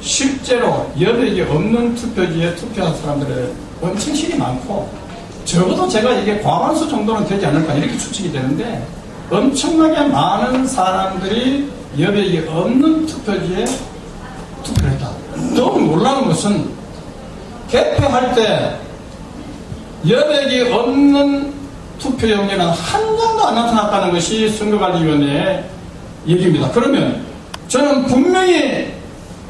실제로 여백이 없는 투표지에 투표한 사람들의 엄청 실이 많고 적어도 제가 이게 과반수 정도는 되지 않을까 이렇게 추측이 되는데 엄청나게 많은 사람들이 여백이 없는 투표지에 투표를 했다. 더 놀라운 것은 개표할 때 여백이 없는 투표용지는 한 장도 안 나타났다는 것이 선거관리위원회의 얘기입니다. 그러면 저는 분명히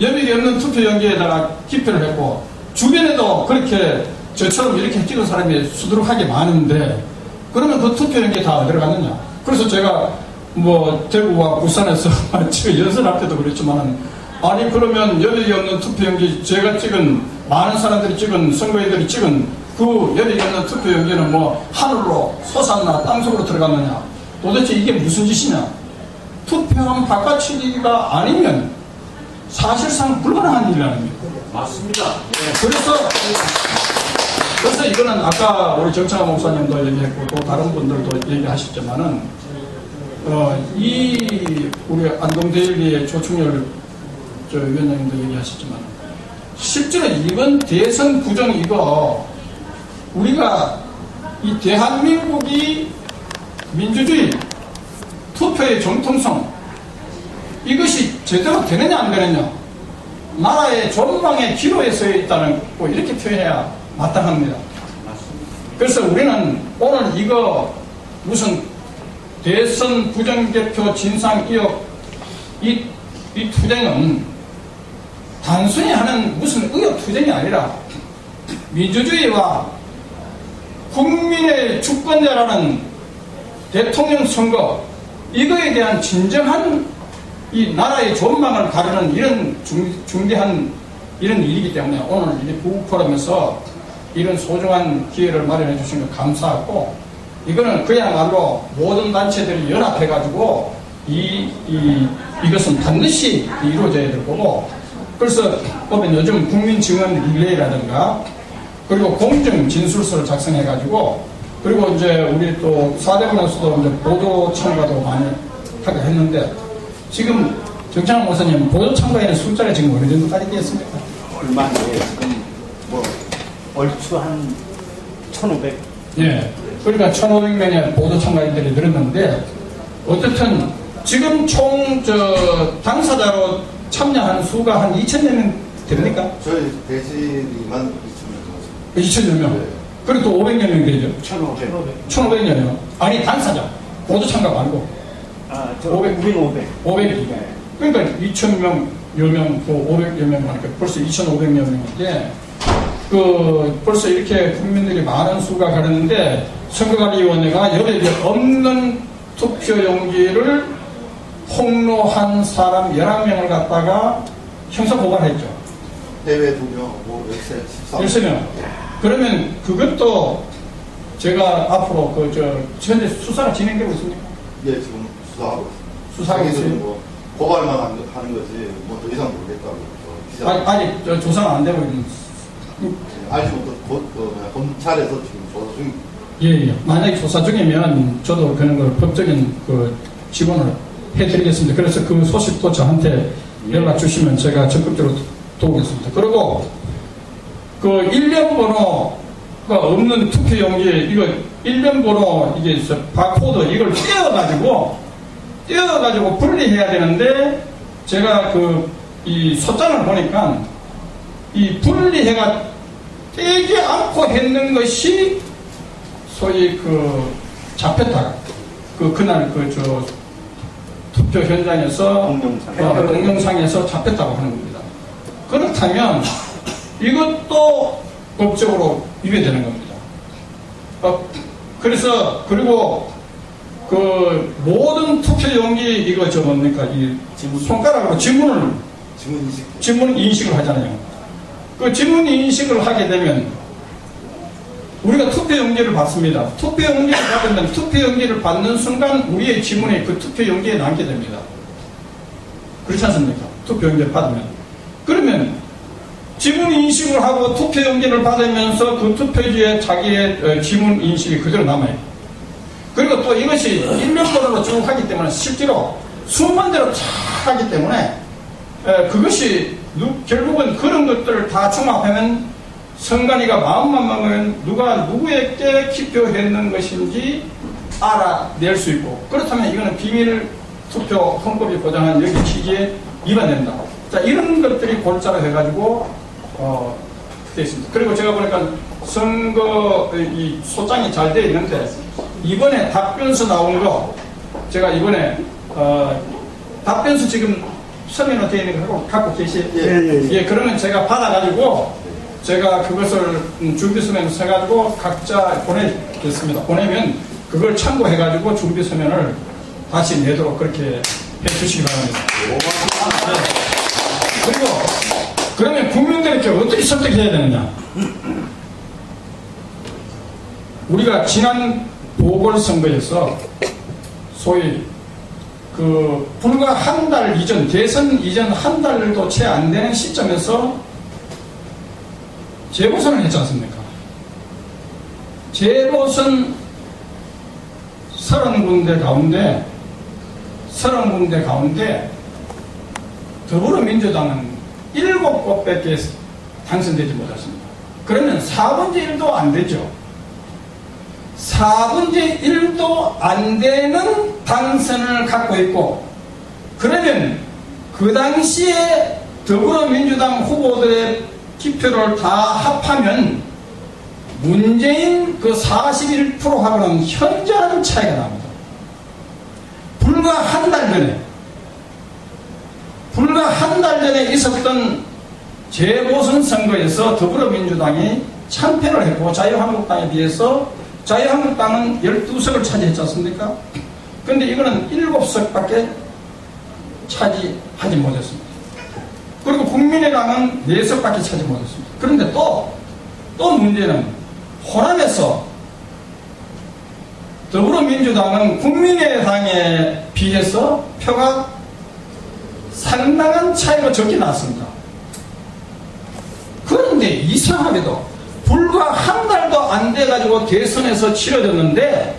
여백이 없는 투표용지에다가 기표를 했고 주변에도 그렇게 저처럼 이렇게 찍은 사람이 수두룩하게 많은데 그러면 그 투표용지에 다 어디로 갔느냐. 그래서 제가 뭐 대구와 부산에서 지금 연설할 때도 그랬지만 아니 그러면 여백이 없는 투표용지 제가 찍은 많은 사람들이 찍은 선거인들이 찍은 그 여백이 없는 투표용지는 뭐 하늘로 솟았나 땅속으로 들어갔느냐. 도대체 이게 무슨 짓이냐. 투표함 바깥치기가 아니면 사실상 불가능한 일이 아닙니까? 맞습니다. 그래서 이거는 아까 우리 정창환 목사님도 얘기했고 또 다른 분들도 얘기하셨지만은 우리 안동데일리의 조충렬 위원장님도 얘기하셨지만 실제로 이번 대선 부정 이거 우리가 이 대한민국이 민주주의 투표의 정통성 이것이 제대로 되느냐 안 되느냐 나라의 존망의 기로에 서 있다는 거 이렇게 표현해야 마땅합니다. 그래서 우리는 오늘 이거 무슨 대선 부정개표 진상 의혹 이 투쟁은 단순히 하는 무슨 의혹 투쟁이 아니라 민주주의와 국민의 주권자라는 대통령 선거 이거에 대한 진정한 이 나라의 존망을 가르는 이런 중대한 이런 일이기 때문에 오늘 이 부부포럼에서 이런 소중한 기회를 마련해 주신 것 감사하고 이거는 그야말로 모든 단체들이 연합해가지고 이것은 반드시 이루어져야 될 거고 그래서 보면 요즘 국민증언 릴레이라든가 그리고 공정 진술서를 작성해가지고 그리고 이제 우리 또 사대본에서도 이제 보도 참가도 많이 하게 했는데 지금 정창환 목사님 보도 참가에는 숫자가 지금 어느 정도까지 되었습니까? 얼마나 지금 뭐 얼추 한 1,500. 예. 그러니까 1,500명의 보도 참가인들이 늘었는데 어쨌든 지금 총 당사자로 참여한 수가 한 2,000여 명 됩니까? 저희 대신이만 2,000여 명. 네. 그리고 또 500여 명 되죠? 1,500. 1,500여 명. 아니 당사자. 보도 참가 말고. 우리는 500. 500. 그러니까 2,000명, 여명, 500여 명 하니까 벌써 2,500여 명인데 벌써 이렇게 국민들이 많은 수가 가렸는데 선거관리위원회가 여백이 없는 투표용지를 폭로한 사람 11명을 갖다가 형사고발했죠. 해외 2명, 뭐 엑셀 13명. 그러면 그것도 제가 앞으로 현재 수사가 진행되고 있습니까? 예, 지금 수사하고 있습니다. 수사하고 있어요? 뭐 고발만 하는 거지 뭐 더 이상 모르겠다고. 아직 조사가 안 되고 있는. 알지 못해 검찰에서 지금 조사 중입니다. 예. 만약에 조사 중이면 저도 그런 걸 법적인 지원을 해드리겠습니다. 그래서 그 소식도 저한테 연락 주시면 제가 적극적으로 도우겠습니다. 그리고 일련 번호가 없는 투표용지에 이거 일련 번호 이게 바코드 이걸 떼어가지고 분리해야 되는데 제가 이 소장을 보니까 이 분리해가 떼지 않고 했는 것이 소위 그 잡혔다가 그날 투표 현장에서 동영상에서 잡혔다고 하는 겁니다. 그렇다면 이것도 법적으로 위배되는 겁니다. 그래서 그리고 그 모든 투표용지 이거 뭡니까 이 손가락으로 지문 인식을 하잖아요. 그 지문 인식을 하게 되면 우리가 투표용지를 받습니다. 투표용지를 받으면 투표용지를 받는 순간 우리의 지문이 그 투표용지에 남게 됩니다. 그렇지 않습니까? 투표용지를 받으면. 그러면 지문 인식을 하고 투표용지를 받으면서 그 투표지에 자기의 지문 인식이 그대로 남아요. 그리고 또 이것이 일면번호로 쭉 하기 때문에 실제로 수만 대로 쫙 하기 때문에 그것이 결국은 그런 것들을 다 종합하면 선관위가 마음만 먹으면 누가 누구에게 기표했는 것인지 알아낼 수 있고, 그렇다면 이거는 비밀 투표 헌법이 보장한 여기 취지에 위반된다. 자, 이런 것들이 골자로 해가지고 되어 있습니다. 그리고 제가 보니까 선거 이 소장이 잘 되어 있는데 이번에 답변서 나온 거 제가 이번에 답변서 지금 서면으로 되어 있는 거 갖고 계시? 예, 그러면 제가 받아가지고 제가 그것을 준비서면을 써가지고 각자 보내겠습니다. 보내면 그걸 참고해가지고 준비서면을 다시 내도록 그렇게 해주시기 바랍니다. 네. 그리고 그러면 국민들에게 어떻게 설득해야 되느냐? 우리가 지난 보궐선거에서 소위 그 불과 한 달 이전, 대선 이전 한 달도 채 안 되는 시점에서 재보선을 했지 않습니까? 재보선 30군데 가운데 더불어민주당은 7곳밖에 당선되지 못했습니다. 그러면 4분의 1도 안 되죠. 4분의 1도 안 되는 당선을 갖고 있고, 그러면 그 당시에 더불어민주당 후보들의 기표를 다 합하면 문재인 그 41%하고는 현저한 차이가 납니다. 불과 한 달 전에 있었던 재보선 선거에서 더불어민주당이 참패를 했고, 자유한국당에 비해서 자유한국당은 12석을 차지했지 않습니까? 그런데 이거는 7석밖에 차지하지 못했습니다. 그리고 국민의당은 4석밖에 차지 못했습니다. 그런데 또 문제는 호남에서 더불어민주당은 국민의당에 비해서 표가 상당한 차이로 적게 났습니다. 그런데 이상하게도 불과 한 달도 안 돼가지고 대선에서 치러졌는데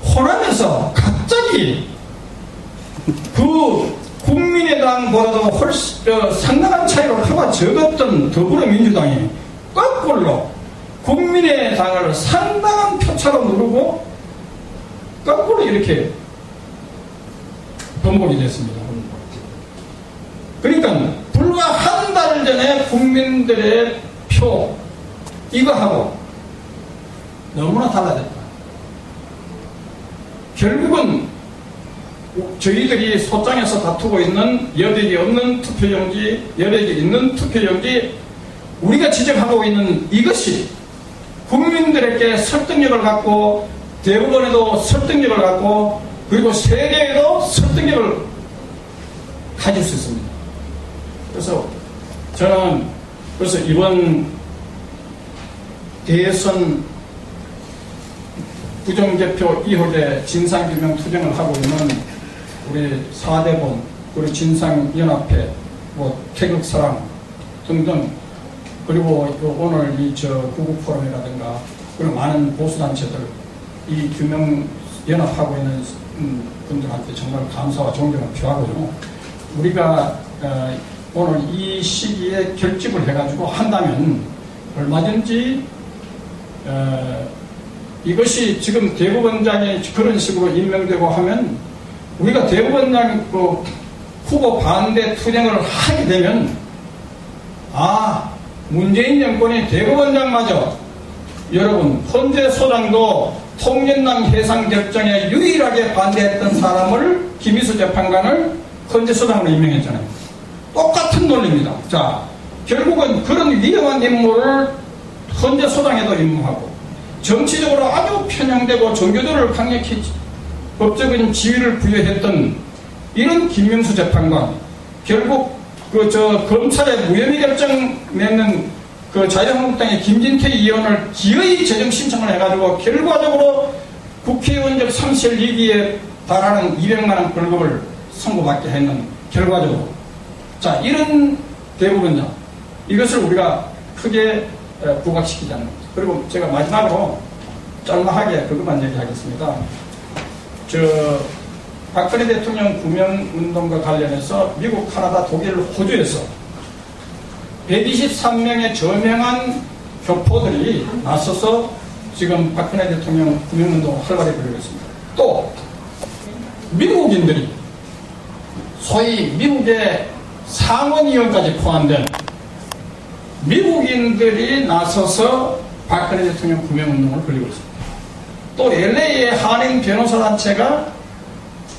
호남에서 갑자기 그 국민의당보다도 훨씬 상당한 차이로 표가 적었던 더불어민주당이 거꾸로 국민의당을 상당한 표차로 누르고 거꾸로 이렇게 번복이 됐습니다. 그러니까 불과 한 달 전에 국민들의 표 이거하고 너무나 달라졌다. 결국은 저희들이 소장에서 다투고 있는 여백이 없는 투표용지, 여백이 있는 투표용지, 우리가 지적하고 있는 이것이 국민들에게 설득력을 갖고 대법원에도 설득력을 갖고 그리고 세계에도 설득력을 가질 수 있습니다. 그래서 저는 이번 대선 부정개표 이후에 진상규명 투쟁을 하고 있는 우리 사대본, 우리 진상연합회, 태극사랑 등등, 그리고 오늘 구국포럼이라든가 그리고 많은 보수단체들 이 규명 연합하고 있는 분들한테 정말 감사와 존경을 표하고요. 우리가 오늘 이 시기에 결집을 해가지고 한다면 얼마든지 이것이 지금 대법원장이 그런 식으로 임명되고 하면 우리가 대법원장 후보 반대 투쟁을 하게 되면 문재인 정권이 대법원장마저 여러분 헌재소장도 통연남 해상협정에 유일하게 반대했던 사람을 김희수 재판관을 헌재소장으로 임명했잖아요. 똑같은 논리입니다. 자, 결국은 그런 위험한 인물을 헌재소장에도 임명하고 정치적으로 아주 편향되고 종교들을 강력히 법적인 지위를 부여했던 이런 김명수 재판관, 결국 검찰의 무혐의 결정 내는 자유한국당의 김진태 의원을 기어이 재정 신청을 해가지고 결과적으로 국회의원적 상실이기에 달하는 200만 원 벌금을 선고받게 했는 결과적으로. 자, 이런 대부분자 이것을 우리가 크게 부각시키지 않는 거죠. 그리고 제가 마지막으로 짤막하게 그것만 얘기하겠습니다. 박근혜 대통령 구명운동과 관련해서 미국, 카나다, 독일, 호주에서 123명의 저명한 교포들이 나서서 지금 박근혜 대통령 구명운동을 활발히 벌이고 있습니다. 또 미국인들이 소위 미국의 상원의원까지 포함된 미국인들이 나서서 박근혜 대통령 구명운동을 벌이고 있습니다. 또 LA의 한인 변호사단체가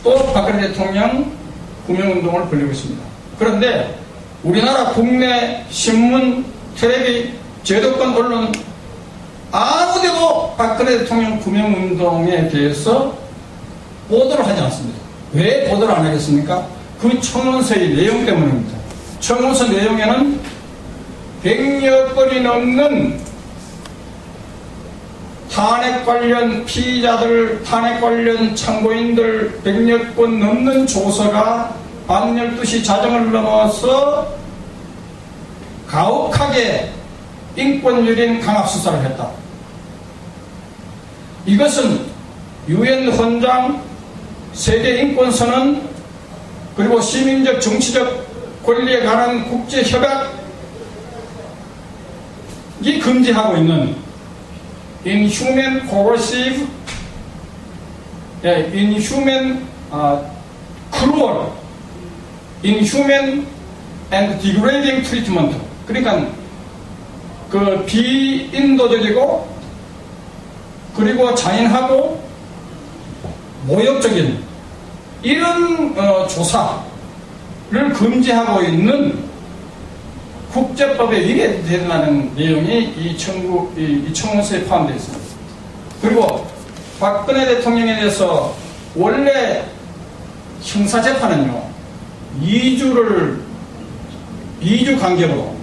또 박근혜 대통령 구명운동을 벌이고 있습니다. 그런데 우리나라 국내 신문, 텔레비, 제도권 언론 아무데도 박근혜 대통령 구명운동에 대해서 보도를 하지 않습니다. 왜 보도를 안 하겠습니까? 그 청원서의 내용 때문입니다. 청원서 내용에는 100여 건이 넘는 탄핵 관련 피의자들, 탄핵 관련 참고인들 100여 건 넘는 조서가 밤 12시 자정을 넘어서 가혹하게 인권유린 강압수사를 했다. 이것은 유엔 헌장, 세계인권선언, 그리고 시민적 정치적 권리에 관한 국제협약이 금지하고 있는 inhuman, coercive, inhuman, cruel, inhuman and degrading treatment. 그러니까 비인도적이고 그리고 잔인하고 모욕적인 이런 조사를 금지하고 있는 국제법에 위배된다는 내용이 이 청원서에 포함되어 있습니다. 그리고 박근혜 대통령에 대해서 원래 형사재판은요 2주 간격으로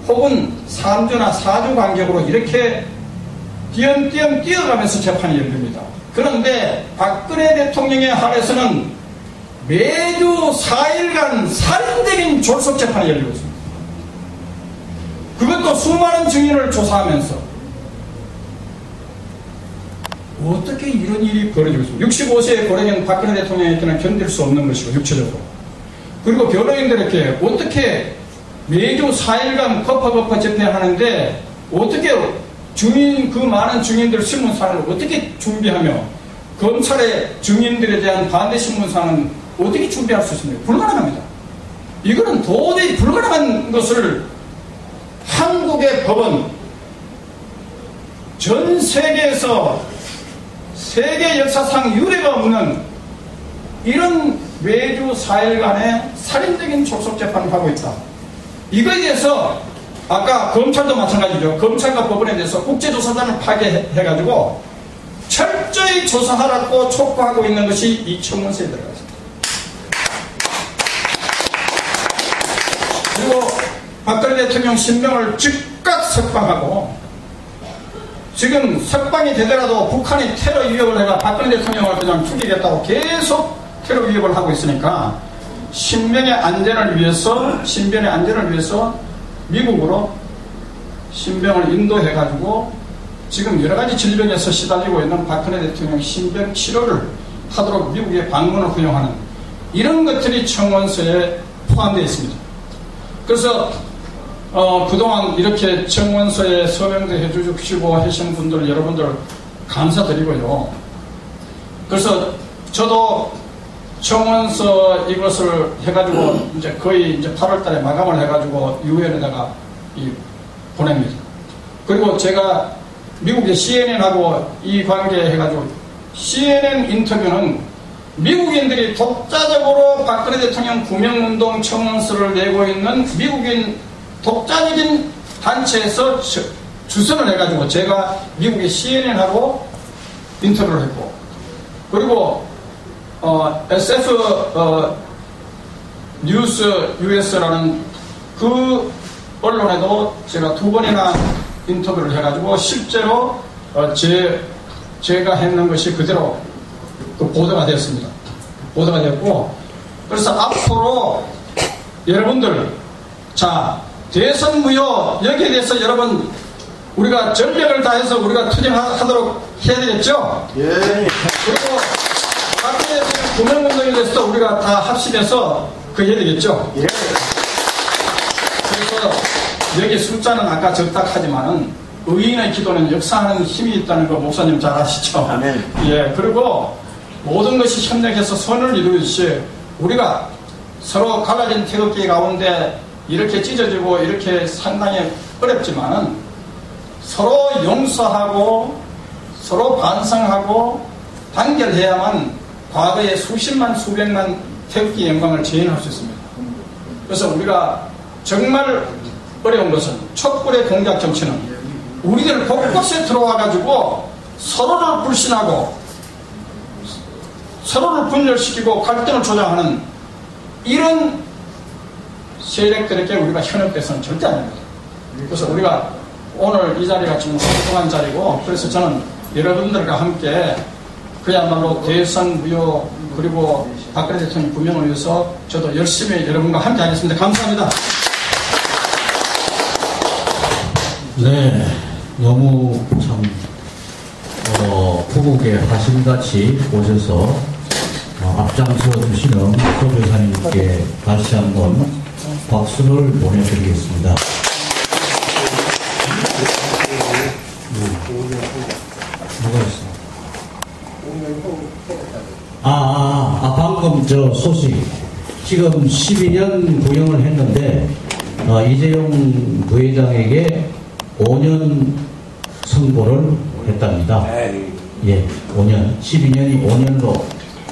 혹은 3주나 4주 간격으로 이렇게 띄엄띄엄 뛰어가면서 재판이 열립니다. 그런데 박근혜 대통령에 한해서는 매주 4일간 살인적인 졸속 재판이 열리고 있습니다. 그것도 수많은 증인을 조사하면서 어떻게 이런 일이 벌어지고 있습니까? 65세의 고령인 박근혜 대통령에게는 견딜 수 없는 것이고 육체적으로. 그리고 변호인들에게 어떻게 매주 4일간 거파거파 재판하는데 어떻게 그 많은 증인들 신문사를 어떻게 준비하며 검찰의 증인들에 대한 반대 신문사는 어떻게 준비할 수 있습니까? 불가능합니다. 이거는 도저히 불가능한 것을 한국의 법은 전 세계에서 세계 역사상 유례가 없는 이런 매주 4일간의 살인적인 졸속 재판을 하고 있다. 이거에 대해서 아까 검찰도 마찬가지죠. 검찰과 법원에 대해서 국제조사단을 파괴해가지고 철저히 조사하라고 촉구하고 있는 것이 이 청원서에 들어가 있습니다. 그리고 박근혜 대통령 신병을 즉각 석방하고 지금 석방이 되더라도 북한이 테러 위협을 해가 박근혜 대통령을 그냥 죽이겠다고 계속 테러 위협을 하고 있으니까 신변의 안전을 위해서 미국으로 신병을 인도해가지고 지금 여러가지 질병에서 시달리고 있는 박근혜 대통령 신병 치료를 하도록 미국의 방문을 허용하는 이런 것들이 청원서에 포함되어 있습니다. 그래서 그동안 이렇게 청원서에 서명도 해주시고 하신 분들 여러분들 감사드리고요. 그래서 저도 청원서 이것을 해가지고 이제 거의 이제 8월 달에 마감을 해가지고 유엔에다가 보냅니다. 그리고 제가 미국의 CNN하고 이 관계 해가지고 CNN 인터뷰는 미국인들이 독자적으로 박근혜 대통령 구명운동 청원서를 내고 있는 미국인 독자적인 단체에서 주선을 해가지고 제가 미국의 CNN하고 인터뷰를 했고, 그리고 SF 뉴스 US라는 그 언론에도 제가 2번이나 인터뷰를 해가지고 실제로 제가 했는 것이 그대로 그 보도가 됐습니다. 보도가 됐고, 그래서 앞으로 여러분들, 자, 대선 무효 여기에 대해서 여러분 우리가 전력을 다해서 우리가 투쟁하도록 해야 되겠죠? 예. 그리고 박근혜 대통령 구명운동에 대해서도 우리가 다 합심해서 그 해야 되겠죠? 예. 그래서 여기 숫자는 아까 적다 하지만은 의인의 기도는 역사하는 힘이 있다는 거 목사님 잘 아시죠? 아멘. 예. 그리고 모든 것이 협력해서 선을 이루듯이 우리가 서로 갈라진 태극기 가운데 이렇게 찢어지고 이렇게 상당히 어렵지만은 서로 용서하고 서로 반성하고 단결해야만 과거의 수십만 수백만 태극기 영광을 재현할 수 있습니다. 그래서 우리가 정말 어려운 것은 촛불의 공작 정치는 우리들 곳곳에 들어와 가지고 서로를 불신하고 서로를 분열시키고 갈등을 조장하는 이런 세력들에게 우리가 현혹돼서는 절대 아닙니다. 그래서 우리가 오늘 이 자리가 지금 소중한 자리고, 그래서 저는 여러분들과 함께 그야말로 대선 무효 그리고 박근혜 대통령 구명을 위해서 저도 열심히 여러분과 함께 하겠습니다. 감사합니다. 네, 너무 참 후국의 화신같이 오셔서 앞장서 주시는 조 변호사님께 다시 한번 박수를 보내드리겠습니다. 뭐가 있어? 방금 저 소식. 지금 12년 구형을 했는데, 이재용 부회장에게 5년 선고를 했답니다. 예, 5년. 12년이 5년으로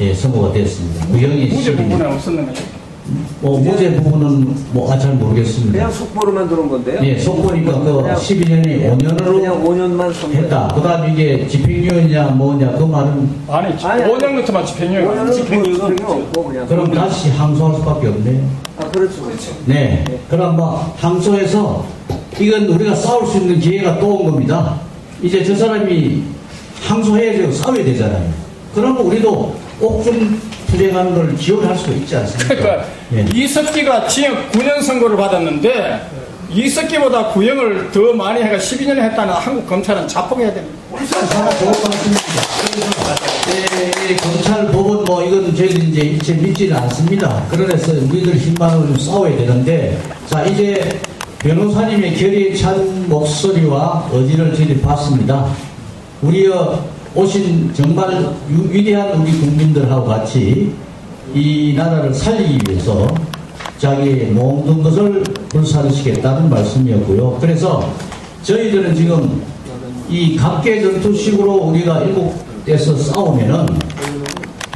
예, 선고가 됐습니다. 구형이 무죄 부분은 없었는가요? 무죄 부분은 잘 모르겠습니다. 그냥 속보로만 들어온 건데요? 예, 속보니까 그 12년이 5년으로 그냥 5년만 했다. 그 다음에 이게 집행유예냐 뭐냐 그 말은 아니 5년부터만 집행유예. 5년은 집행유예 없고 그냥. 그럼 다시 항소할 수밖에 없네. 그렇죠. 네. 그럼 항소해서 이건 우리가 싸울 수 있는 기회가 또 온 겁니다. 이제 저 사람이 항소해야죠. 싸워야 되잖아요. 그러면 우리도 꼭 좀 투쟁하는 걸 지원할 수도 있지 않습니까? 그러니까 네. 이석기가 징역 9년 선고를 받았는데 이석기보다 구형을 더 많이 해가 12년에 했다는 한국 검찰은 자폭해야 됩니다. 좋은 말씀입니다. 그래서 검찰 법은 이건 저희 이제 믿지는 않습니다. 그래서 우리들 힘만으로 좀 싸워야 되는데, 자 이제 변호사님의 결의에 찬 목소리와 의지를 저희들이 봤습니다. 우리여 오신 정말 위대한 우리 국민들하고 같이 이 나라를 살리기 위해서 자기의 모든 것을 불사르시겠다는 말씀이었고요. 그래서 저희들은 지금 이 각계 전투식으로 우리가 일국에서 싸우면은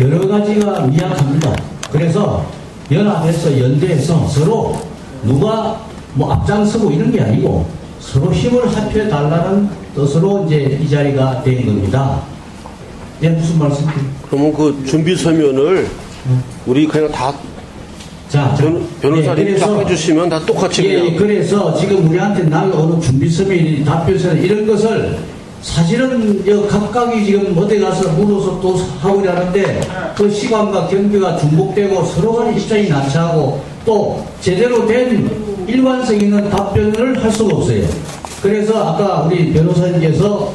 여러 가지가 미약합니다. 그래서 연합해서 연대해서 서로 누가 앞장서고 이런 게 아니고 서로 힘을 합해달라는 뜻으로 이제 이 자리가 된 겁니다. 예, 무슨 말씀이세요? 그러면 그 준비 서면을 우리 그냥 다 변호사님이 딱 해주시면 다 똑같이 그냥. 그래서 지금 우리한테 날오는 준비 서면, 답변 서면 이런 것을 사실은 각각이 지금 어디 가서 물어서 또 하고 이러는데 그 시간과 경비가 중복되고 서로 간에 입장이 난처하고 또 제대로 된 일관성 있는 답변을 할 수가 없어요. 그래서 아까 우리 변호사님께서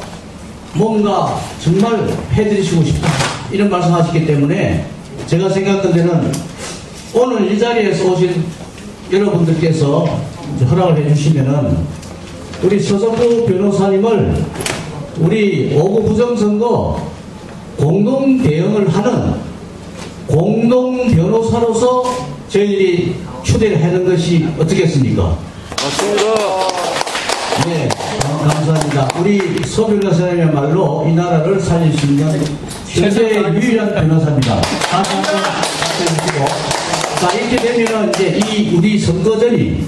뭔가 정말 해드리시고 싶다 이런 말씀하셨기 때문에 제가 생각한 데는 오늘 이 자리에서 오신 여러분들께서 허락을 해주시면은 우리 서석구 변호사님을 우리 5구 부정선거 공동 대응을 하는 공동 변호사로서 저희들이 초대를 하는 것이 어떻겠습니까? 맞습니다. 네, 감사합니다. 우리 서 변호사님의 말로 이 나라를 살릴 수 있는 현재의 유일한 변호사입니다. 다시 한번 박수해주시고. 자, 이렇게 되면은 이제 이 우리 선거전이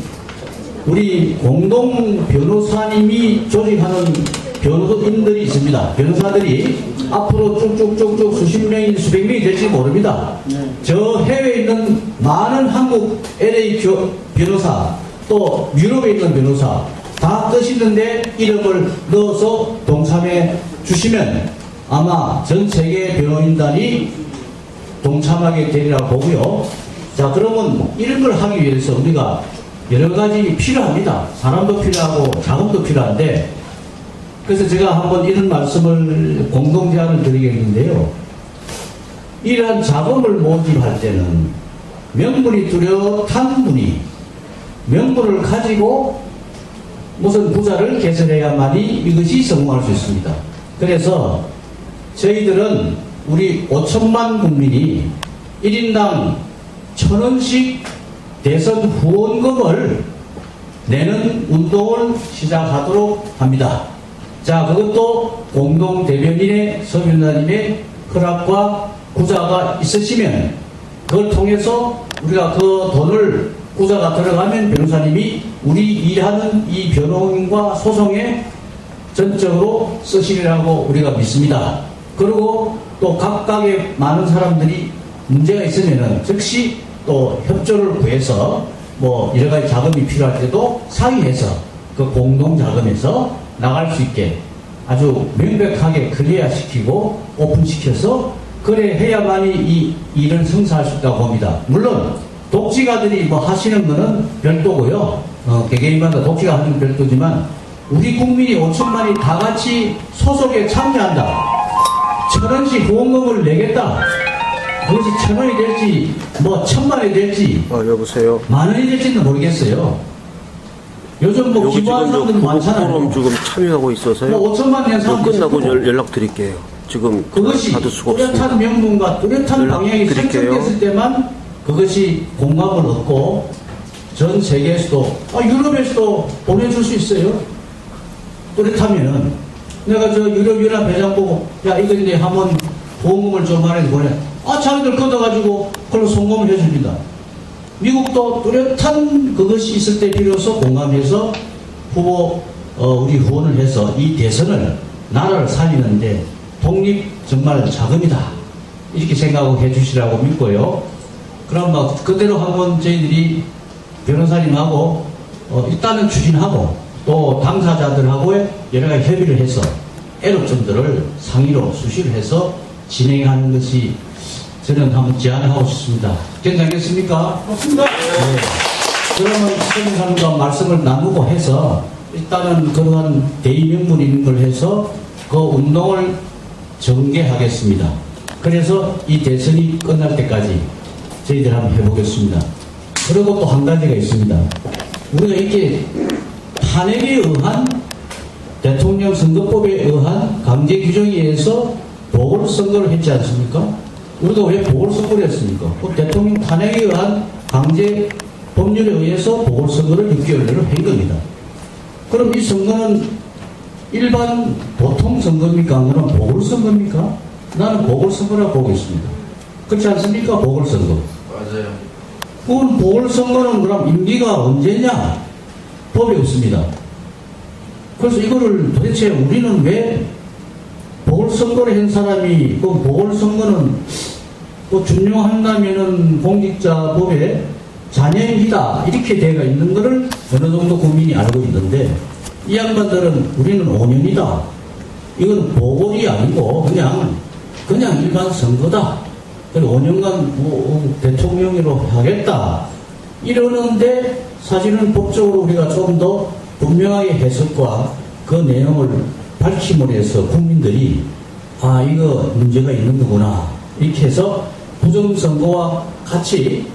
우리 공동 변호사님이 조직하는 변호인들이 있습니다. 변호사들이 앞으로 쭉쭉쭉쭉 수십 명이 수백 명이 될지 모릅니다. 저 해외에 있는 많은 한국 LA 변호사 또 유럽에 있는 변호사 다 뜻있는데 이름을 넣어서 동참해 주시면 아마 전 세계 변호인단이 동참하게 되리라고 보고요. 자, 그러면 이런 걸 하기 위해서 우리가 여러 가지 필요합니다. 사람도 필요하고 자금도 필요한데 그래서 제가 한번 이런 말씀을 공동 제안을 드리겠는데요. 이러한 자금을 모집할 때는 명분이 뚜렷한 분이 명분을 가지고 무슨 부자를 개설해야만이 이것이 성공할 수 있습니다. 그래서 저희들은 우리 5천만 국민이 1인당 1,000원씩 대선 후원금을 내는 운동을 시작하도록 합니다. 자, 그것도 공동 대변인의 서 변호사님의 허락과 구자가 있으시면 그걸 통해서 우리가 그 돈을 구자가 들어가면 변호사님이 우리 일하는 이 변호인과 소송에 전적으로 쓰시리라고 우리가 믿습니다. 그리고 또 각각의 많은 사람들이 문제가 있으면은 즉시 또 협조를 구해서 뭐 여러 가지 자금이 필요할 때도 상의해서 그 공동 자금에서 나갈 수 있게 아주 명백하게 클리어시키고 오픈시켜서 그래 해야만이 이 일을 성사할 수 있다고 봅니다. 물론 독지가들이 뭐 하시는 거는 별도고요. 개개인마다 독지가 하는 건 별도지만 우리 국민이 5천만이 다 같이 소속에 참여한다. 1,000원씩 후원금을 내겠다. 그것이 1,000원이 될지 뭐 1,000만이 될지 여보세요. 만원이 될지는 모르겠어요. 요즘 뭐 기부하는 사람들이 많잖아요. 지금 참여하고 있어서요. 뭐 5천만 년 사람 끝나고 연락드릴게요. 지금 그것이 받을 수가 뚜렷한 없습니다. 명분과 뚜렷한 방향이 드릴게요. 설정됐을 때만 그것이 공감을 얻고 전 세계에서도 유럽에서도 보내줄 수 있어요. 뚜렷하면은 내가 저 유럽연합 회장 보고 야 이거 이제 한번 보험금을 좀 많이 보내. 자기들 걷어가지고 그걸로 송금을 해줍니다. 미국도 뚜렷한 그것이 있을 때 비로소 공감해서 후보 우리 후원을 해서 이 대선을 나라를 살리는데 독립 정말 자금이다 이렇게 생각해 주시라고 믿고요. 그럼 뭐 그대로 한번 저희들이 변호사님하고 일단은 추진하고 또 당사자들하고의 여러 가지 협의를 해서 애로점들을 상의로 수시를 해서 진행하는 것이 저는 한번 제안하고 싶습니다. 괜찮겠습니까? 좋습니다. 네. 그러면 선생님과 말씀을 나누고 해서 일단은 그러한 대의명분 있는 걸 해서 그 운동을 전개하겠습니다. 그래서 이 대선이 끝날 때까지 저희들 한번 해보겠습니다. 그리고 또 한 가지가 있습니다. 우리가 이렇게 탄핵에 의한 대통령 선거법에 의한 강제 규정에 의해서 보궐선거를 했지 않습니까? 우리가 왜 보궐선거를 했습니까? 대통령 탄핵에 의한 강제 법률에 의해서 보궐선거를 6개월 내로 한 겁니다. 그럼 이 선거는 일반 보통 선거입니까? 아니면 보궐선거입니까? 나는 보궐선거라고 보고 있습니다. 그렇지 않습니까? 보궐선거. 맞아요. 그럼 보궐선거는 그럼 임기가 언제냐? 법이 없습니다. 그래서 이거를 도대체 우리는 왜 보궐선거를 한 사람이 그 보궐선거는 또 준용한다면은 공직자법에 잔여행위다 이렇게 되어 있는 거를 어느 정도 국민이 알고 있는데 이 양반들은 우리는 5년이다. 이건 보궐이 아니고 그냥 일반 선거다. 그리고 5년간 대통령으로 하겠다. 이러는데 사실은 법적으로 우리가 좀 더 분명하게 해석과 그 내용을 밝힘을 해서 국민들이 이거 문제가 있는 거구나. 이렇게 해서 부정선거와 같이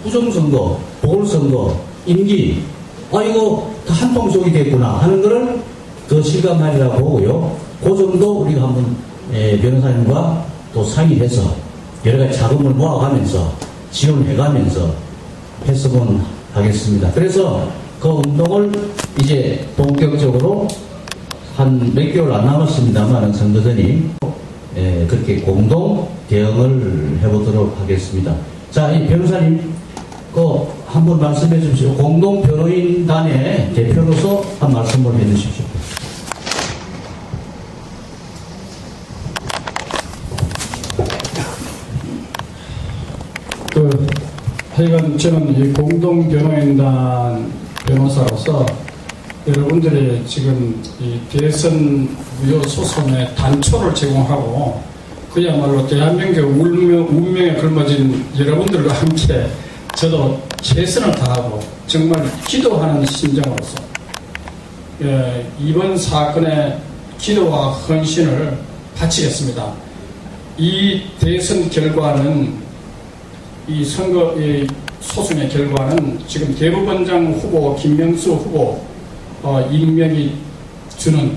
부정선거, 보궐선거, 임기 이거 다 한통속이 됐구나 하는 거를 더 실감하리라고 보고요. 그 정도 우리가 한번 변호사님과 또 상의해서 여러 가지 자금을 모아가면서 지원해가면서 했으면 하겠습니다. 그래서 그 운동을 이제 본격적으로 한 몇 개월 안 남았습니다만 선거전이 그렇게 공동 대응을 해보도록 하겠습니다. 자, 이 변호사님, 한번 말씀해 주십시오. 공동 변호인단의 대표로서 한 말씀을 해 주십시오. 하여간 저는 이 공동 변호인단 변호사로서 여러분들이 지금 이 대선 무효 소송의 단초를 제공하고 그야말로 대한민국의 운명에 걸맞은 여러분들과 함께 저도 최선을 다하고 정말 기도하는 심정으로서 이번 사건의 기도와 헌신을 바치겠습니다. 이 대선 결과는 이 선거의 소송의 결과는 지금 대법원장 후보 김명수 후보 임명이 주는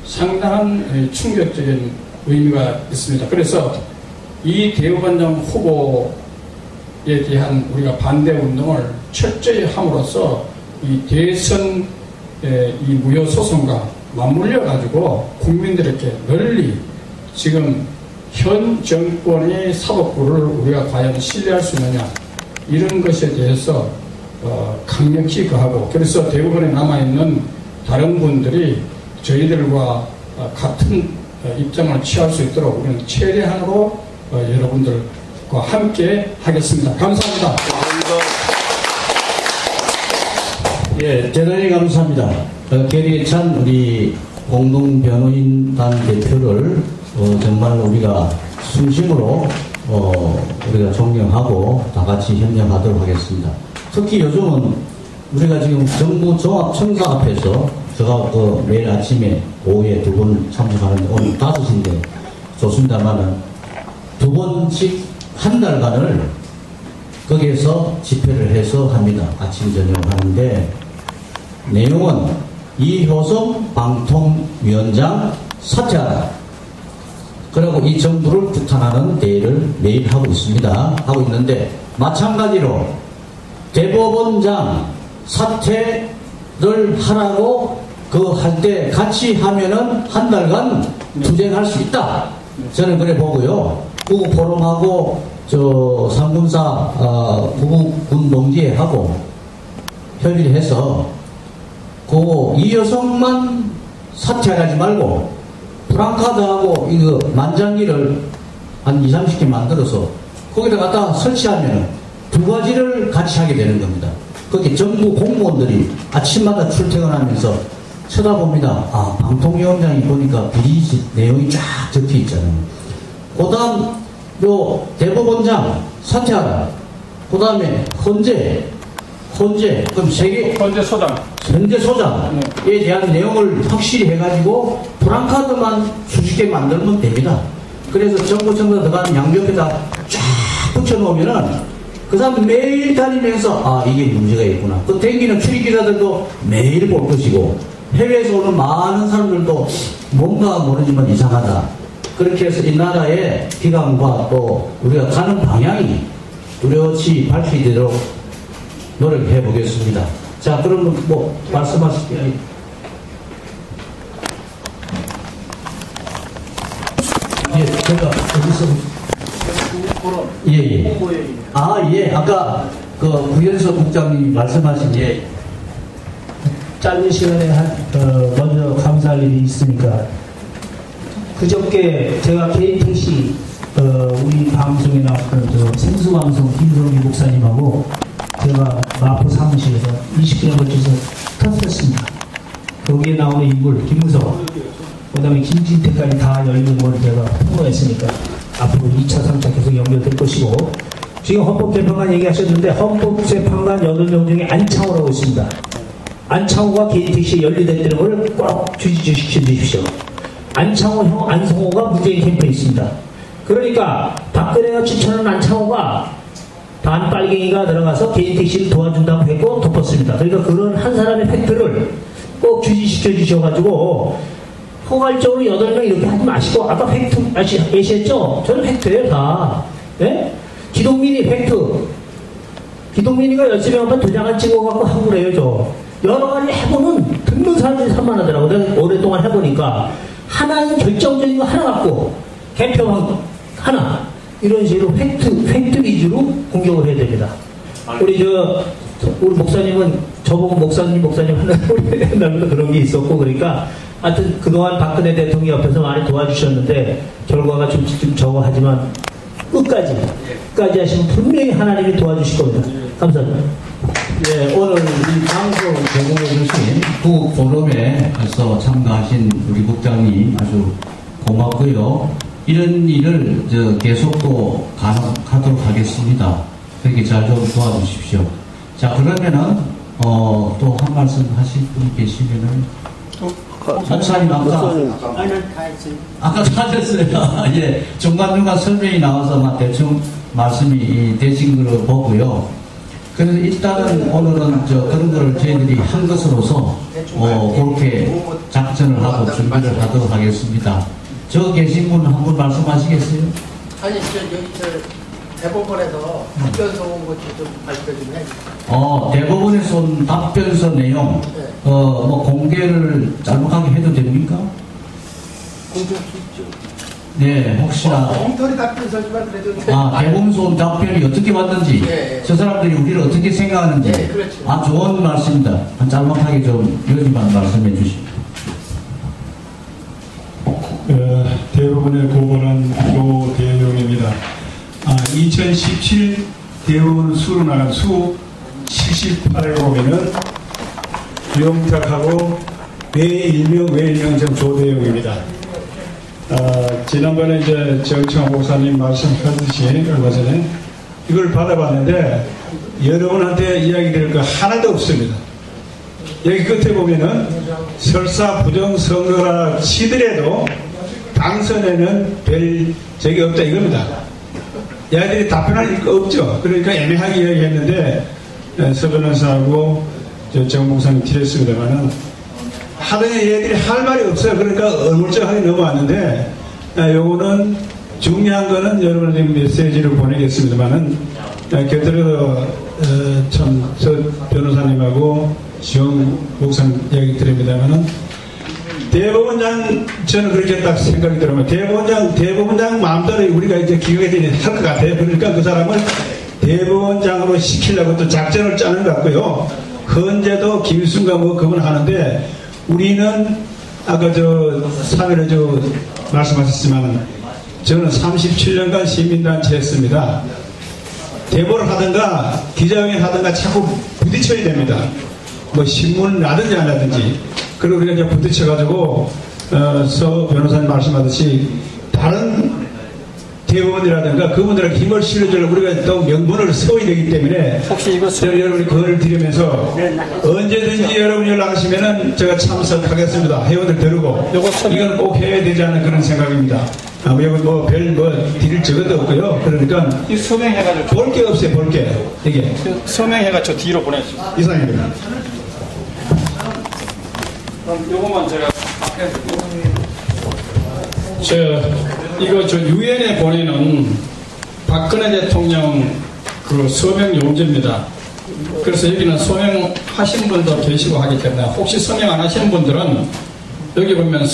상당한 충격적인 의미가 있습니다. 그래서 이 대법원장 후보에 대한 우리가 반대 운동을 철저히 함으로써 이 대선 이 무효 소송과 맞물려 가지고 국민들에게 널리 지금 현 정권의 사법부를 우리가 과연 신뢰할 수 있느냐 이런 것에 대해서 강력히 거하고 그래서 대법원에 남아있는 다른 분들이 저희들과 같은 입장을 취할 수 있도록 우리는 최대한으로 여러분들과 함께 하겠습니다. 감사합니다. 예, 대단히 감사합니다. 계리찬 우리 공동변호인단 대표를 정말 우리가 순심으로 우리가 존경하고 다 같이 협력하도록 하겠습니다. 특히 요즘은 우리가 지금 정부 종합청사 앞에서 제가 매일 아침에 오후에 2번 참석하는데 오늘 5시인데 좋습니다만은 2번씩 한 달간을 거기에서 집회를 해서 합니다. 아침 저녁 하는데 내용은 이효성 방통위원장 사퇴하라. 그리고 이 정부를 규탄하는 대회를 매일 하고 있습니다. 하고 있는데 마찬가지로 대법원장 사퇴를 하라고 할 때 같이 하면은 한 달간 투쟁할 수 있다. 저는 그래 보고요. 구국 포럼하고 상군사 구국 농지회하고 협의를 해서 이 여성만 사퇴하지 말고 프랑카드하고 이거 만장기를 한 20-30개 만들어서 거기다 갖다 설치하면 2가지를 같이 하게 되는 겁니다. 거기 정부 공무원들이 아침마다 출퇴근하면서 쳐다봅니다. 방통위원장이 보니까 비리 내용이 쫙 적혀 있잖아요. 그 다음 대법원장 사퇴하라. 그 다음에 헌재 그럼 헌재 소장에 대한 내용을 확실히 해가지고 프랑카드만 수십 개 만들면 됩니다. 그래서 정부청사 들어가는 양옆에다 쫙 붙여놓으면은 그 사람 매일 다니면서 이게 문제가 있구나. 그 댕기는 출입기자들도 매일 볼 것이고 해외에서 오는 많은 사람들도 뭔가 모르지만 이상하다. 그렇게 해서 이 나라의 기강과 또 우리가 가는 방향이 뚜렷이 밝히도록 노력해 보겠습니다. 자, 그럼 말씀하실게요. 예, 제가 여기서 예. 아까 구현석 국장님이 말씀하신 짧은 시간에 먼저 감사할 일이 있으니까 그저께 제가 KTC 우리 방송에 나왔던 생수방송 김성기 목사님하고 제가 마포 사무실에서 20분에 걸쳐서 터뜨렸습니다. 거기에 나오는 인물 김무성 그 다음에 김진태까지 다 열린 걸 제가 통보했으니까 앞으로 2차 3차 계속 연결될 것이고 지금 헌법재판관 얘기하셨는데 헌법재판관 8명 중에 안창호라고 있습니다. 안창호가 KTC에 연루됐다는 걸 꼭 주시켜 주십시오. 안창호 형 안성호가 문재인 캠프에 있습니다. 그러니까 박근혜가 추천한 안창호가 반빨갱이가 들어가서 KTC를 도와준다고 했고 덮었습니다. 그러니까 그런 한 사람의 팩트를 꼭 주시켜 주셔가지고 포괄적으로 8명 이렇게 하지 마시고 아까 팩트 아시겠죠? 저는 팩트예요 다. 예? 기동민이 팩트. 기동민이가 열심히 한번 도장을 찍어갖고 하고 그래요 저. 여러 가지 해보는 듣는 사람들이 산만하더라고. 내가 오랫동안 해보니까 하나의 결정적인 거 하나 갖고 개표만 하나 이런 식으로 팩트 위주로 공격을 해야 됩니다. 우리 목사님은 저보고 목사님 하는 우리 옛날부터 그런 게 있었고 그러니까 하여튼 그동안 박근혜 대통령 옆에서 많이 도와주셨는데 결과가 좀 적어하지만 끝까지 하시면 분명히 하나님이 도와주실 겁니다. 감사합니다. 예, 오늘 이 방송 제공해 주신 두 포럼에서 참가하신 우리 국장님 아주 고맙고요. 이런 일을 계속 또 가능하도록 하겠습니다. 그렇게 잘 좀 도와주십시오. 자, 그러면은 또 한 말씀 하실 분 계시면은 목사님 아까 다 됐어요. 예, 중간중간 설명이 나와서 막 대충 말씀이 되신 걸로 보고요. 그래서 일단은 오늘은 그런 거를 저희들이 한 것으로서 그렇게 작전을 하고 준비를 하도록 하겠습니다. 저 계신 분 한 분 말씀하시겠어요? 아니, 대법원에서 답변서 온 것 좀 발표 좀 해. 대법원에서 온 답변서 내용, 네. 뭐 공개를 짤막하게 해도 됩니까? 공개할 수 있죠. 네, 혹시나. 엉터리 답변서지만 그래도. 대법원에서 온 답변이 어떻게 왔는지, 네. 저 사람들이 우리를 어떻게 생각하는지. 네, 그렇죠. 좋은 말씀입니다. 짤막하게 좀 여기만 말씀해 주십시오. 대법원에 고발한 조 대령입니다. 2017 대법원 수로 나간 수 78에 보면은 유영탁하고 외일명 조대용입니다. 지난번에 이제 정청 목사님 말씀하셨듯이 얼마 전에 이걸 받아봤는데 여러분한테 이야기 드릴 거 하나도 없습니다. 여기 끝에 보면은 설사 부정선거라 치더라도 당선에는 별 적이 없다 이겁니다. 얘들이 답변할 거 없죠. 그러니까 애매하게 이야기했는데 서 변호사하고 정 목사님 드렸습니다만은 하더니 얘들이 할 말이 없어요. 그러니까 어물쩍하게 넘어왔는데 요거는 중요한 거는 여러분에게 메시지를 보내겠습니다만은 곁들여 참 서 변호사님하고 정 목사님 이야기 드립니다만은 대법원장 저는 그렇게 딱 생각이 들어요. 대법원장 마음대로 우리가 이제 기획이 할 것 같아요. 그러니까 그 사람을 대법원장으로 시키려고 또 작전을 짜는 것 같고요. 헌재도 김순가 뭐 그분 하는데 우리는 아까 사면에 말씀하셨지만 저는 37년간 시민단체 했습니다. 대보를 하든가 기자회견 하든가 자꾸 부딪혀야 됩니다. 뭐 신문을 나든지 안 하든지. 그리고 우리가 이제 부딪혀가지고 서 변호사님 말씀하듯이 다른 대법원이라든가 그분들에게 힘을 실어주려고 우리가 또 명분을 세워야 되기 때문에 혹시 이거 여러분이 그걸 드리면서 언제든지 여러분 연락하시면은 제가 참석하겠습니다. 회원들 데리고 이건 꼭 해야 되지 않는 그런 생각입니다. 이건 별 드릴 적어도 없고요. 그러니까 이 서명해가지고 볼 게 없어요. 볼 게 이게 서명해가지고 뒤로 보내주세요. 이상입니다. 그럼 요거만 제가 이거 유엔에 보내는 박근혜 대통령 그 서명 용지입니다. 그래서 여기는 서명하신 분도 계시고 하기 때문에 혹시 서명 안 하시는 분들은 여기 보면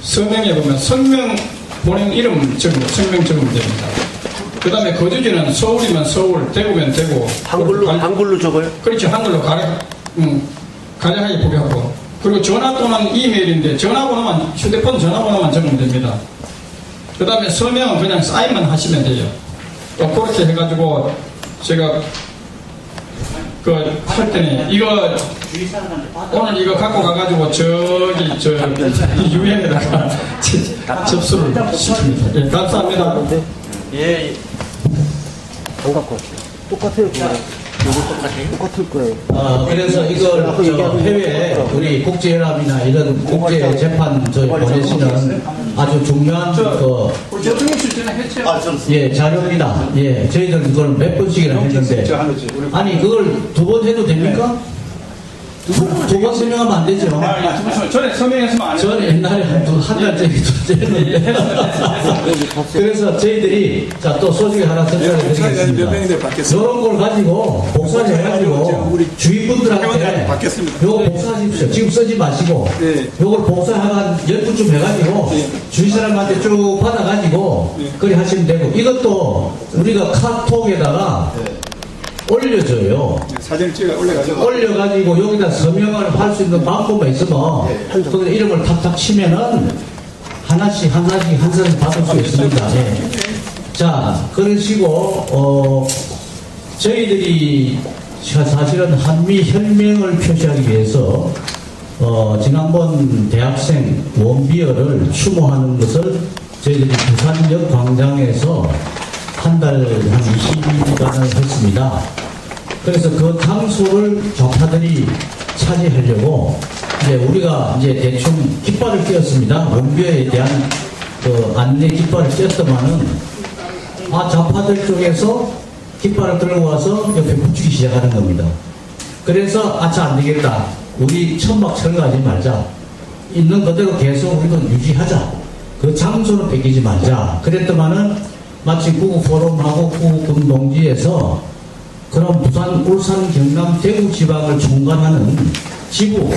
서명에 보면 성명 본인 이름 성명 적으면 됩니다. 그 다음에 거주지는 서울이면 서울, 대구면 대구. 한글로 적어요? 그렇죠. 한글로 가량하게 보게 하고. 그리고 전화번호는 이메일인데 휴대폰 전화번호만 적으면 됩니다. 그 다음에 서명은 그냥 사인만 하시면 돼요. 또 그렇게 해가지고 제가 할 때는 이거 오늘 이거 갖고 가가지고 유엔에다가 접수를 시킵니다. 예, 감사합니다. 예. 안 갖고 왔어요. 똑같아요. 똑같을 거예요. 그래서 이걸 해외 우리 국제연합이나 이런 국제재판 보내시는 아주 중요한 자료입니다. 예, 저희들은 그걸 몇 번씩이나 했는데 아니 그걸 두 번 해도 됩니까? 두 번 서명하면 안 되죠. 전에 서명했으면 안 해요. 저는 옛날에 한 달째 했는데 그래서 저희들이 또 소식을 하나 전달해 드리겠습니다. 이런 걸 가지고 복사를 해가지고 주위 분들한테 받겠습니다. 요거 복사하십시오. 지금 쓰지 마시고 네. 요걸 복사 한 10분쯤 해가지고 주위 사람한테 쭉 받아가지고 그리 하시면 되고, 이것도 우리가 카톡에다가 올려줘요. 사진 찍어 올려가지고 여기다 서명을 할 수 있는 방법만 있으면 거기다 이름을 탁탁 치면은 하나씩 한 사람씩 받을 수 있습니다. 네. 자, 그러시고 저희들이 사실은 한미 혈맹을 표시하기 위해서 지난번 대학생 원비어를 추모하는 것을 저희들이 부산역 광장에서 한 달 한 20일간을 했습니다. 그래서 그 장소를 좌파들이 차지하려고 이제 우리가 이제 대충 깃발을 띄었습니다. 원비어에 대한 그 안내 깃발을 띄었더만은 좌파들 쪽에서 깃발을 들고 와서 옆에 붙이기 시작하는 겁니다. 그래서 안 되겠다. 우리 천막 철거하지 말자. 있는 그대로 계속 우리도 유지하자. 그 장소는 뺏기지 말자. 그랬더만은 마치 구국 포럼하고 구국 운동지에서 그런 부산, 울산, 경남, 대구 지방을 총괄하는 지부,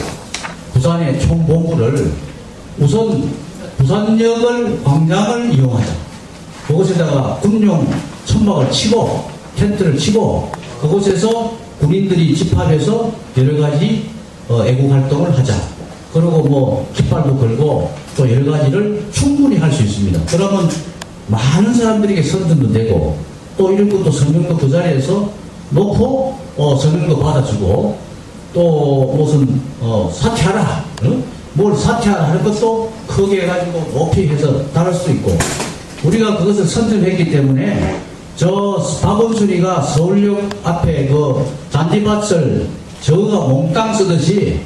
부산의 총본부를 우선 부산역을, 광장을 이용하자. 그곳에다가 군용 천막을 치고 텐트를 치고 그곳에서 군인들이 집합해서 여러 가지 애국 활동을 하자. 그리고 뭐 깃발도 걸고 또 여러 가지를 충분히 할 수 있습니다. 그러면 많은 사람들에게 선전도 되고 또 이런 것도 성명도 그 자리에서 놓고 성명도 받아주고 또 무슨 사퇴하라, 뭘 사퇴하라 하는 것도 크게 해가지고 높이 해서 다룰 수 있고, 우리가 그것을 선점했기 때문에 저 박원순이가 서울역 앞에 그 잔디밭을 저가 몽땅 쓰듯이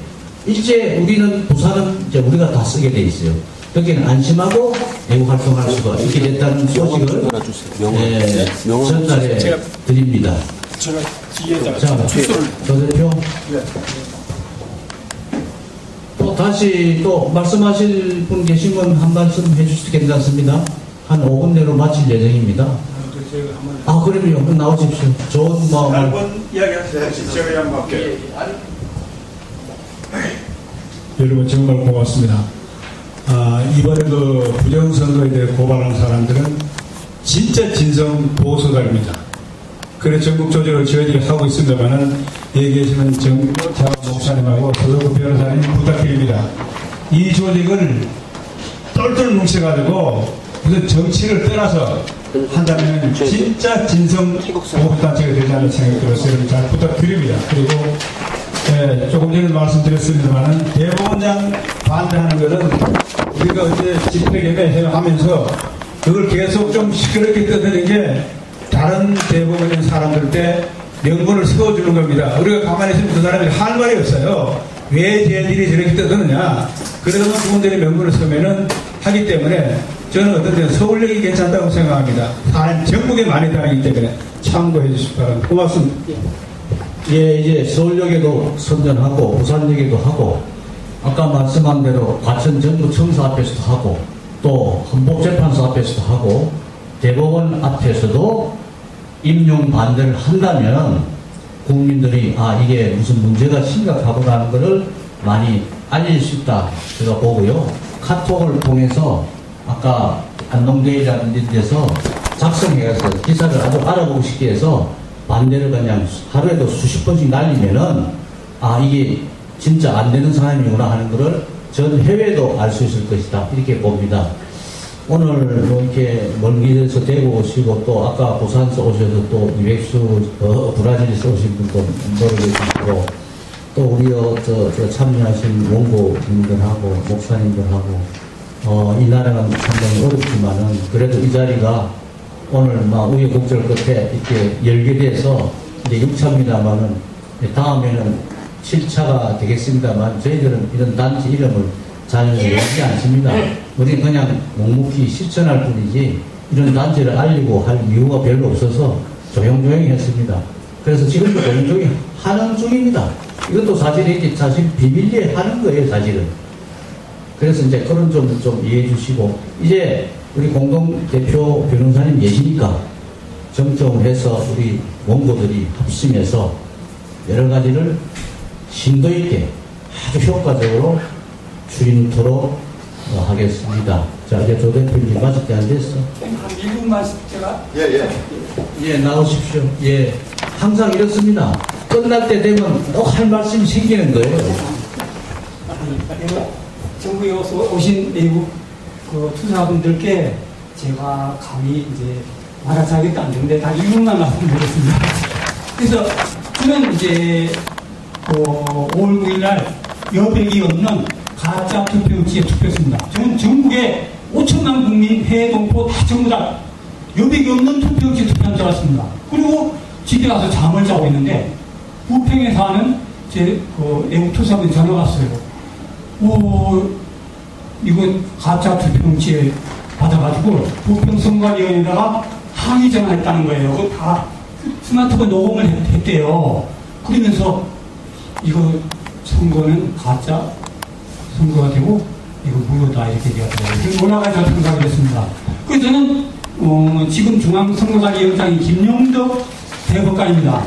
이제 우리는 부산은 이제 우리가 다 쓰게 돼 있어요. 여기는 안심하고 애국 활동할 수가 있게 됐다는 소식을 전달해 드립니다. 제가 뒤에다가 자, 조 대표. 또 다시 또 말씀하실 분 계시면 한 말씀 해주셔도 괜찮습니다. 한 5분 내로 마칠 예정입니다. 그러면요. 나오십시오. 좋은 마음을. 짧은 이야기 하세요. 제가 양보할게요. 여러분 정말 고맙습니다. 이번에 그 부정선거에 대해 고발한 사람들은 진짜 진성 보수가입니다. 그래서 전국 조직을 저희들이 하고 있습니다만은 여기 계시는 정자 목사님하고 서덕구 변호사님 부탁드립니다. 이 조직을 똘똘 뭉쳐가지고 무슨 정치를 떠나서 한다면 진짜 진성 보수단체가 되지 않을 생각이 들어서 여러분 잘 부탁드립니다. 그리고 조금 전에 말씀드렸습니다만은 대법원장 반대하는 것은 우리가 어제 집회개회 하면서 그걸 계속 좀 시끄럽게 떠드는 게 다른 대법원의 사람들 때 명분을 세워주는 겁니다. 우리가 가만히 있으면 그 사람이 할 말이 없어요. 왜 쟤들이 저렇게 떠드느냐. 그래서 그분들이 명분을 세우면은 하기 때문에 저는 어떤 때는 서울역이 괜찮다고 생각합니다. 사람 전국에 많이 다니기 때문에 참고해 주시기 바랍니다. 고맙습니다. 예, 이제 서울역에도 선전하고 부산역에도 하고 아까 말씀한 대로 과천 정부청사 앞에서도 하고 또 헌법재판소 앞에서도 하고 대법원 앞에서도 임용 반대를 한다면 국민들이 이게 무슨 문제가 심각하구나는 것을 많이 알릴 수 있다 제가 보고요. 카톡을 통해서 아까 안동대회라는 데서 작성해서 기사를 아주 알아보고 싶게 해서 반대를 그냥 하루에도 수십 번씩 날리면은 이게 진짜 안 되는 사람이구나 하는 것을 전 해외도 알 수 있을 것이다 이렇게 봅니다. 오늘 뭐 이렇게 먼 길에서 대구 오시고 또 아까 부산에서 오셔서 또 이백수 브라질에서 오신 분도 모르겠고 또 우리 저 참여하신 원고님들하고 목사님들하고 이 나라가 상당히 어렵지만은 그래도 이 자리가 오늘 막 우여곡절 끝에 이렇게 열게 돼서 이제 6차입니다만은 다음에는 7차가 되겠습니다만 저희들은 이런 단체 이름을 잘 외우지 않습니다. 우리는 그냥 묵묵히 실천할 뿐이지 이런 단체를 알리고 할 이유가 별로 없어서 조용조용히 했습니다. 그래서 지금도 조용조용히 하는 중입니다. 이것도 사실 비밀리에 하는 거예요, 사실은. 그래서 이제 그런 점을 좀 이해해 주시고 이제 우리 공동대표 변호사님 계시니까 정정을 해서 우리 원고들이 합심해서 여러 가지를 심도 있게 아주 효과적으로 추진토록 하겠습니다. 자, 이제 조 대표님 맞을 때 안 됐어. 한 1분만 제가. 예, 나오십시오. 예. 항상 이렇습니다. 끝날 때 되면 꼭 할 말씀이 생기는 거예요. 정부에 오신 외국 투자분들께 제가 감히 이제 말하자겠다 안 되는데 다 1분만 말씀드리겠습니다. 그래서 저는 이제 5월 9일날 여백이 없는 가짜 투표지에 투표했습니다. 저는 전국에 5천만 국민 해외 동포 다 전부 다 여백이 없는 투표지에 투표한 줄 알았습니다. 그리고 집에 가서 잠을 자고 있는데 부평에 사는 제 외국 투자분 전화가 왔어요. 이거 가짜 투표용지에 받아가지고 부평선관위원회에다가 항의 전화했다는 거예요. 그거 다 스마트폰 녹음을 했대요. 그러면서 이거 선거는 가짜 선거가 되고 이거 무효다 이렇게 얘기하더라고요. 올라가서 생각을 했습니다. 그래서 저는 지금 중앙선거관리위원장인 김용덕 대법관입니다.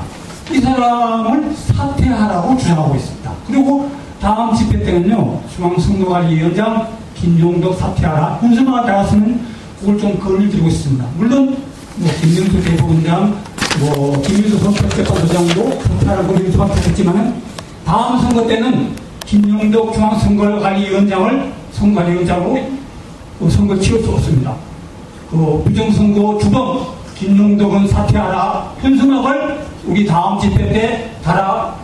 이 사람을 사퇴하라고 주장하고 있습니다. 그리고 다음 집회 때는요, 중앙선거관리위원장 김용덕 사퇴하라. 현수막을 달았으면 그걸 좀 건을 들고 있습니다. 물론, 김명수 대법원장, 김민수 선거재판소장도 사퇴하라고 요청했지만은 다음 선거 때는 김용덕 중앙선거관리위원장을 선거관리위원장으로 선거를 치를 수 없습니다. 부정선거 주범 김용덕은 사퇴하라. 현수막을 우리 다음 집회 때 달아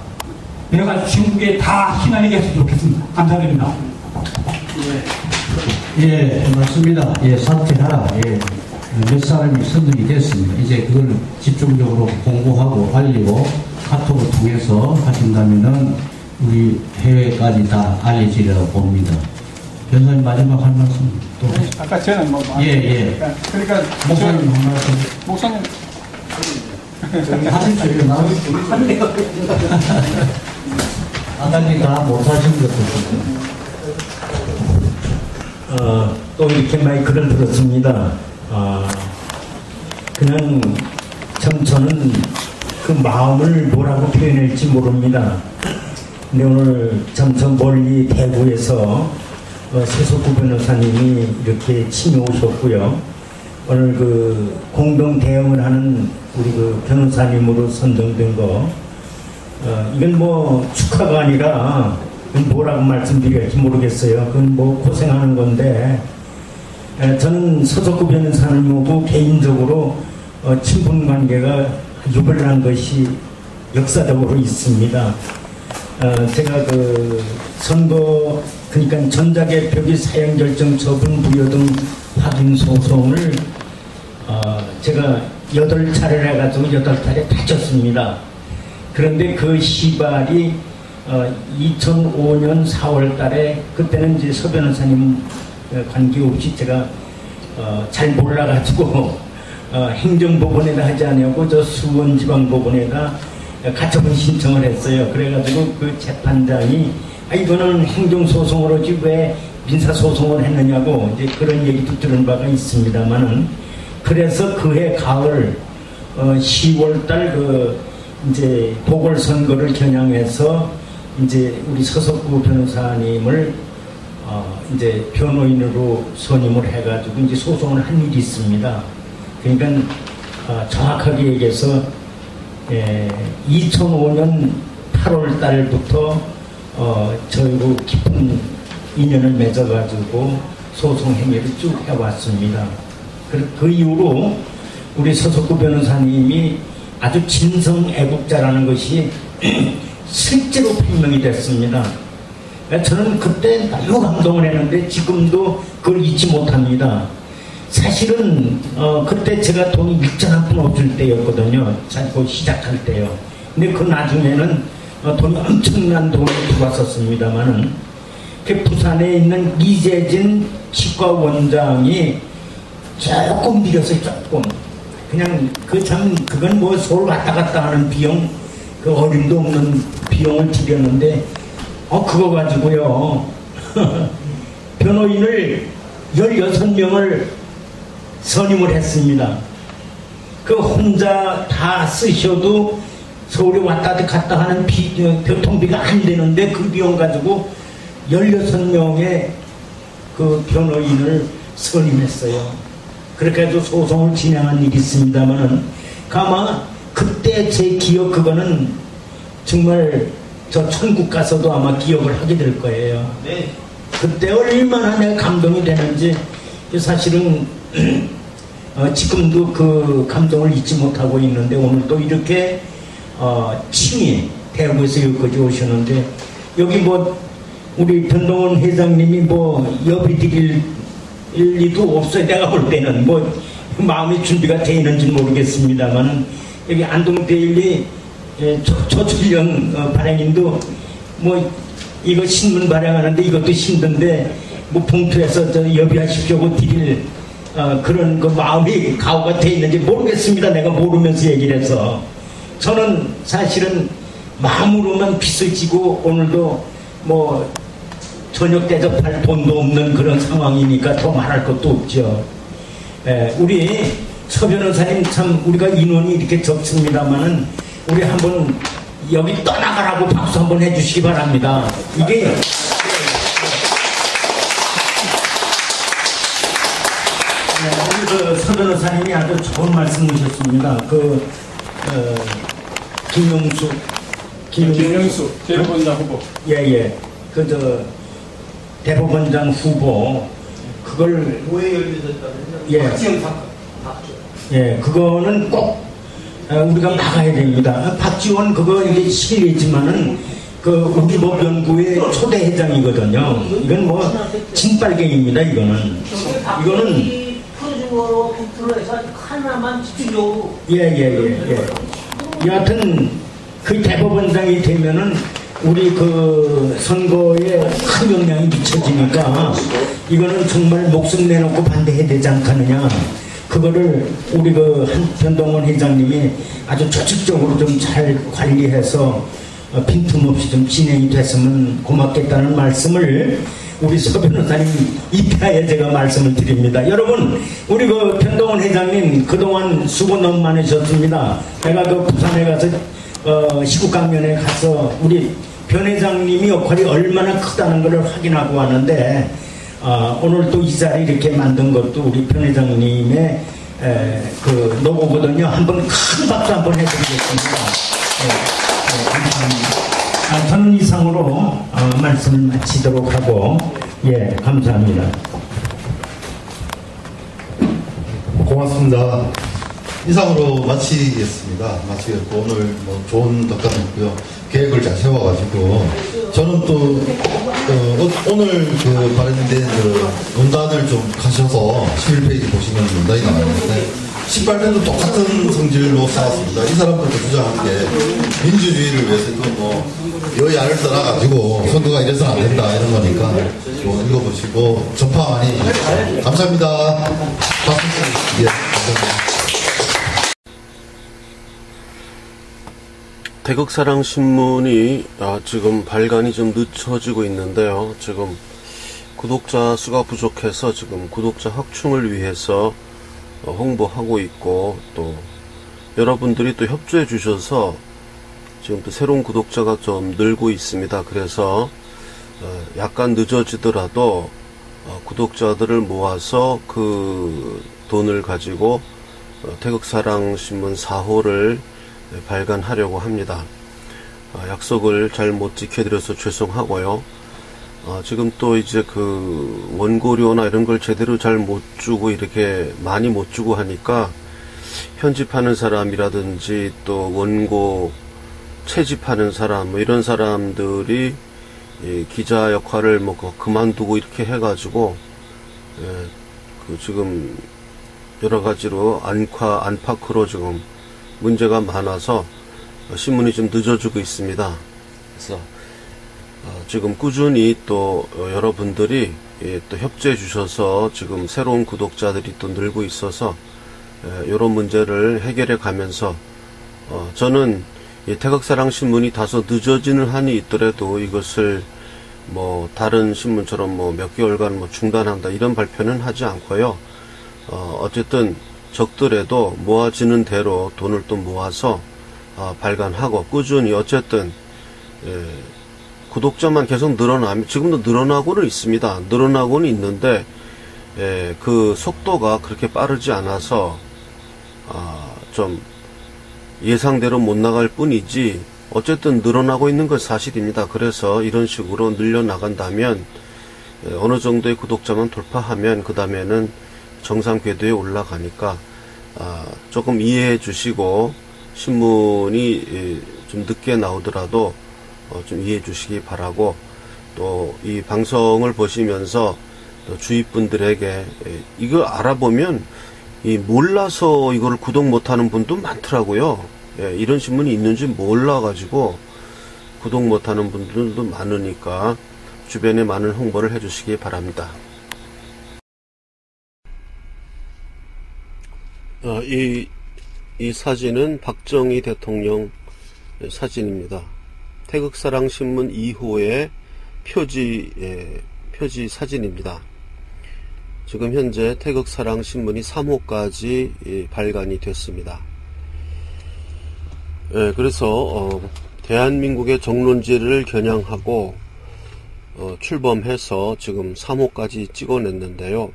내가 중국에 다 휘날리게 했으면 좋겠습니다. 감사드립니다. 예, 맞습니다. 예, 사퇴하라. 예, 몇 사람이 선정이 됐습니다. 이제 그걸 집중적으로 공부하고 알리고 카톡을 통해서 하신다면은 우리 해외까지 다 알려지려고 봅니다. 변호사님 마지막 한 말씀 또. 아까 저는 예. 그러니까 목사님 한 말씀. 목사님 하십시오. 나오십시오. 아까지 다 못하신 것도 또 이렇게 마이크를 들었습니다. 그냥 참 저는 그 마음을 뭐라고 표현할지 모릅니다. 근데 오늘 참 저 멀리 대구에서 세석구 변호사님이 이렇게 친히 오셨고요. 오늘 그 공동 대응을 하는 우리 그 변호사님으로 선정된 거, 이건 뭐 축하가 아니라 뭐라고 말씀드려야지 모르겠어요. 그건 뭐 고생하는 건데, 저는 서석구 변호사님하고 개인적으로 친분 관계가 유별난 것이 역사적으로 있습니다. 제가 그 선거, 그러니까 전자개표기 사용결정 처분 부여 등 확인 소송을 제가 8차례를 해가지고 8차례 다쳤습니다. 그런데 그 시발이 2005년 4월 달에, 그때는 이제 서 변호사님 관계없이 제가 잘 몰라가지고 행정법원에다 하지 않냐고 저 수원지방법원에다 가처분 신청을 했어요. 그래가지고 그 재판장이 이거는 행정소송으로 하지 왜 민사소송을 했느냐고 이제 그런 얘기도 들은 바가 있습니다만은, 그래서 그해 가을 10월달 이제 보궐선거를 겨냥해서 이제 우리 서석구 변호사님을 이제 변호인으로 선임을 해가지고 이제 소송을 한 일이 있습니다. 그러니까 정확하게 얘기해서 2005년 8월 달부터 저희로 깊은 인연을 맺어가지고 소송 행위를 쭉 해왔습니다. 그 이후로 우리 서석구 변호사님이 아주 진성 애국자라는 것이 실제로 판명이 됐습니다. 저는 그때 너무 감동을 했는데 지금도 그걸 잊지 못합니다. 사실은 그때 제가 돈이 일전 한 푼 없을 때였거든요. 그 시작할 때요. 근데 그 나중에는 돈이 엄청난 돈이 들어왔었습니다만은 그 부산에 있는 이재진 치과 원장이 조금 밀었어요. 조금. 그냥 그건 뭐 서울 왔다 갔다 하는 비용, 그 어림도 없는 비용을 들였는데 그거 가지고요 변호인을 16명을 선임을 했습니다. 그 혼자 다 쓰셔도 서울에 왔다 갔다 하는 교통비가 안 되는데 그 비용 가지고 16명의 그 변호인을 선임했어요. 그렇게 해서 소송을 진행한 일이 있습니다만은 아마 그때 제 기억 그거는 정말 저 천국 가서도 아마 기억을 하게 될 거예요. 네. 그때 얼마나 내가 감동이 되는지 사실은 지금도 그 감동을 잊지 못하고 있는데 오늘 또 이렇게 친히 대구에서 여기까지 오셨는데 여기 뭐 우리 변동원 회장님이 뭐 여비 드릴 일리도 없어요. 내가 볼 때는 뭐 마음의 준비가 돼 있는지 모르겠습니다만 여기 안동데일리 조출령 발행인도 뭐 이거 신문 발행하는데 이것도 힘든데 뭐 봉투에서 저 여비하십시오 드릴 그런 그 마음이 각오가 돼 있는지 모르겠습니다. 내가 모르면서 얘기를 해서 저는 사실은 마음으로만 빚을 지고 오늘도 뭐 저녁 대접할 돈도 없는 그런 상황이니까 더 말할 것도 없죠. 우리 서 변호사님 참 우리가 인원이 이렇게 적습니다만은 우리 한번 여기 떠나가라고 박수 한번 해주시기 바랍니다. 이게 우리 그 서 변호사님이 아주 좋은 말씀 주셨습니다. 김영수 대법원장 후보. 예예. 대법원장 후보 그걸 왜 열리셨다면요? 예, 그거는 꼭 우리가 막아야 됩니다. 박지원 그거 이게 실례지만은 그 우리 법연구의 초대 회장이거든요. 이건 뭐 진빨갱입니다. 이거는 풀어준 거로 빅트로 해서 하나만 집중적으로. 예. 여하튼 그 대법원장이 되면은 우리 그 선거에 큰 영향이 미쳐지니까 이거는 정말 목숨 내놓고 반대해야 되지 않겠느냐. 그거를 우리 그 한변동원 회장님이 아주 조직적으로 좀 잘 관리해서 빈틈없이 좀 진행이 됐으면 고맙겠다는 말씀을 우리 서 변호사님 입하에 제가 말씀을 드립니다. 여러분 우리 그 변동원 회장님 그동안 수고 너무 많으셨습니다. 내가 그 부산에 가서 시국강연에 가서 우리 변 회장님이 역할이 얼마나 크다는 것을 확인하고 왔는데 오늘 또 이 자리 이렇게 만든 것도 우리 변 회장님의 그 노고거든요. 한번 큰 박수 한번 해드리겠습니다. 감사합니다. 저는 이상으로 말씀을 마치도록 하고 감사합니다. 고맙습니다. 이상으로 마치겠습니다. 마치겠고 오늘 뭐 좋은 덕담이었고요. 계획을 잘 세워가지고 저는 또 오늘 그 발행된 문단을 좀 가셔서 11페이지 보시면 문단이 나왔는데 18년도 똑같은 성질로 싸웠습니다. 이 사람들도 주장한 게 민주주의를 위해서 이건 뭐 여야를 떠나가지고 선거가 이래서는 안 된다 이런 거니까 뭐 읽어보시고 전파 많이 감사합니다. 박수. 예, 감사합니다. 태극사랑신문이 지금 발간이 좀 늦춰지고 있는데요. 지금 구독자 수가 부족해서 지금 구독자 확충을 위해서 홍보하고 있고 또 여러분들이 또 협조해 주셔서 지금 또 새로운 구독자가 좀 늘고 있습니다. 그래서 약간 늦어지더라도 구독자들을 모아서 그 돈을 가지고 태극사랑신문 4호를 발간하려고 합니다. 약속을 잘 못 지켜드려서 죄송하고요. 지금 또 이제 그 원고료나 이런 걸 제대로 잘 못 주고 이렇게 많이 못 주고 하니까 편집하는 사람이라든지 또 원고 채집하는 사람 뭐 이런 사람들이 기자 역할을 뭐 그만두고 이렇게 해가지고 그 지금 여러 가지로 안팎으로 지금 문제가 많아서 신문이 좀 늦어지고 있습니다. 그래서 지금 꾸준히 또 여러분들이 또 협조해 주셔서 지금 새로운 구독자들이 또 늘고 있어서 이런 문제를 해결해 가면서 저는 이 태극사랑신문이 다소 늦어지는 한이 있더라도 이것을 뭐 다른 신문처럼 뭐 몇 개월간 뭐 중단한다 이런 발표는 하지 않고요. 어쨌든 적더라도 모아지는 대로 돈을 또 모아서 발간하고 꾸준히 어쨌든 구독자만 계속 늘어나면, 지금도 늘어나고는 있습니다. 늘어나고는 있는데 그 속도가 그렇게 빠르지 않아서 좀 예상대로 못 나갈 뿐이지 어쨌든 늘어나고 있는 건 사실입니다. 그래서 이런 식으로 늘려나간다면 어느 정도의 구독자만 돌파하면 그 다음에는 정상 궤도에 올라가니까 조금 이해해 주시고, 신문이 좀 늦게 나오더라도 좀 이해해 주시기 바라고, 또 이 방송을 보시면서 또 주위 분들에게 이걸 알아보면 몰라서 이걸 구독 못하는 분도 많더라고요. 이런 신문이 있는지 몰라가지고 구독 못하는 분들도 많으니까 주변에 많은 홍보를 해주시기 바랍니다. 이 사진은 박정희 대통령 사진입니다. 태극사랑신문 2호의 표지 사진입니다. 지금 현재 태극사랑신문이 3호까지 발간이 됐습니다. 그래서 대한민국의 정론지를 겨냥하고 출범해서 지금 3호까지 찍어냈는데요.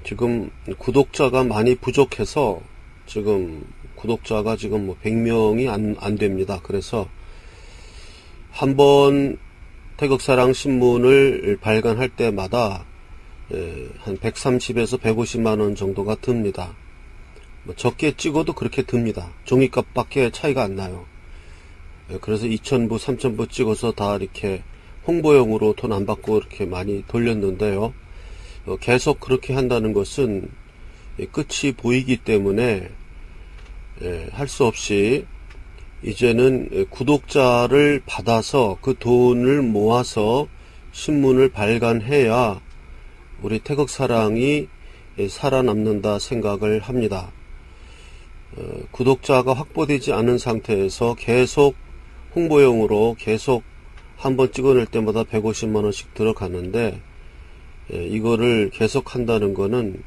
지금 구독자가 많이 부족해서 지금 구독자가 지금 뭐 100명이 안 됩니다. 그래서 한번 태극사랑 신문을 발간할 때마다 한 130에서 150만원 정도가 듭니다. 뭐 적게 찍어도 그렇게 듭니다. 종이값밖에 차이가 안 나요. 그래서 2,000부, 3,000부 찍어서 다 이렇게 홍보용으로 돈 안 받고 이렇게 많이 돌렸는데요. 계속 그렇게 한다는 것은 끝이 보이기 때문에 할 수 없이 이제는 구독자를 받아서 그 돈을 모아서 신문을 발간해야 우리 태극사랑이 살아남는다 생각을 합니다. 구독자가 확보되지 않은 상태에서 계속 홍보용으로 계속 한번 찍어낼 때마다 150만원씩 들어가는데, 이거를 계속 한다는 거는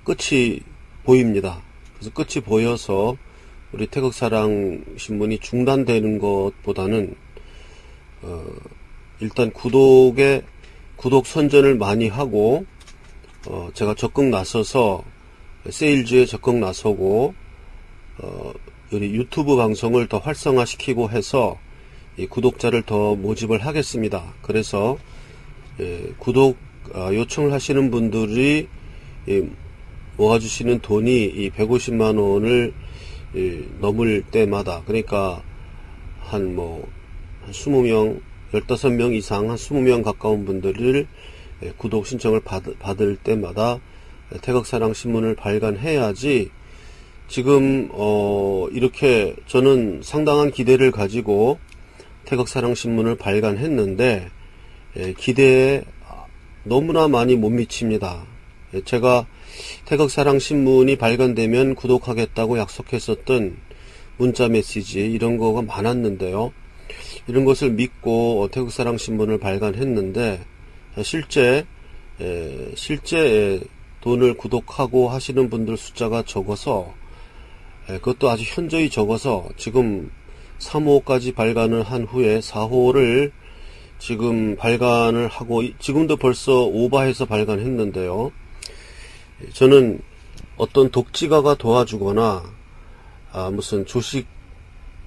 끝이 보입니다. 그래서 끝이 보여서 우리 태극사랑 신문이 중단되는 것보다는 일단 구독 선전을 많이 하고, 제가 적극 나서서 세일즈에 적극 나서고, 우리 유튜브 방송을 더 활성화시키고 해서 이 구독자를 더 모집을 하겠습니다. 그래서 구독 요청을 하시는 분들이 모아주시는 돈이 이 150만원을 넘을 때마다, 그러니까 한 20명, 15명 이상, 한 20명 가까운 분들을 구독 신청을 받을 때마다 태극사랑 신문을 발간해야지, 지금 이렇게 저는 상당한 기대를 가지고 태극사랑 신문을 발간했는데 기대에 너무나 많이 못 미칩니다. 제가 태극사랑 신문이 발간되면 구독하겠다고 약속했었던 문자 메시지 이런 거가 많았는데요. 이런 것을 믿고 태극사랑 신문을 발간했는데 실제 돈을 구독하고 하시는 분들 숫자가 적어서, 그것도 아주 현저히 적어서 지금 3호까지 발간을 한 후에 4호를 지금 발간을 하고, 지금도 벌써 오버해서 발간했는데요. 저는 어떤 독지가가 도와주거나 무슨 주식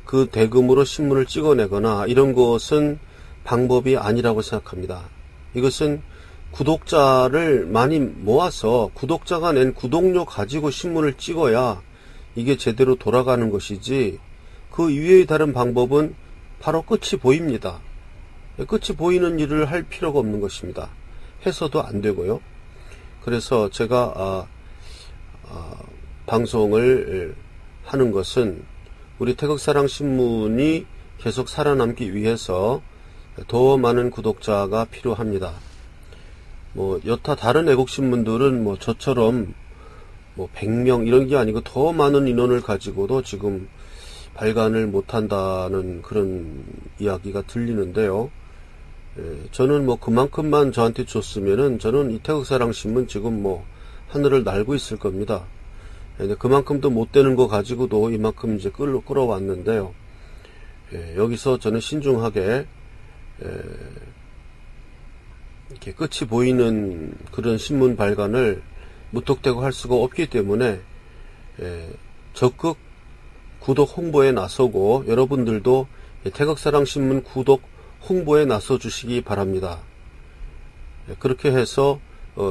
그 대금으로 신문을 찍어내거나 이런 것은 방법이 아니라고 생각합니다. 이것은 구독자를 많이 모아서 구독자가 낸 구독료 가지고 신문을 찍어야 이게 제대로 돌아가는 것이지, 그 이외의 다른 방법은 바로 끝이 보입니다. 끝이 보이는 일을 할 필요가 없는 것입니다. 해서도 안 되고요. 그래서 제가 방송을 하는 것은 우리 태극사랑 신문이 계속 살아남기 위해서 더 많은 구독자가 필요합니다. 여타 다른 애국신문들은 저처럼 100명 이런 게 아니고 더 많은 인원을 가지고도 지금 발간을 못한다는 그런 이야기가 들리는데요. 저는 그만큼만 저한테 줬으면은 저는 이 태극사랑 신문 지금 하늘을 날고 있을 겁니다. 그만큼도 못 되는 거 가지고도 이만큼 이제 끌어왔는데요. 여기서 저는 신중하게 이렇게 끝이 보이는 그런 신문 발간을 무턱대고 할 수가 없기 때문에 적극 구독 홍보에 나서고 여러분들도 태극사랑신문 구독 홍보에 나서 주시기 바랍니다. 그렇게 해서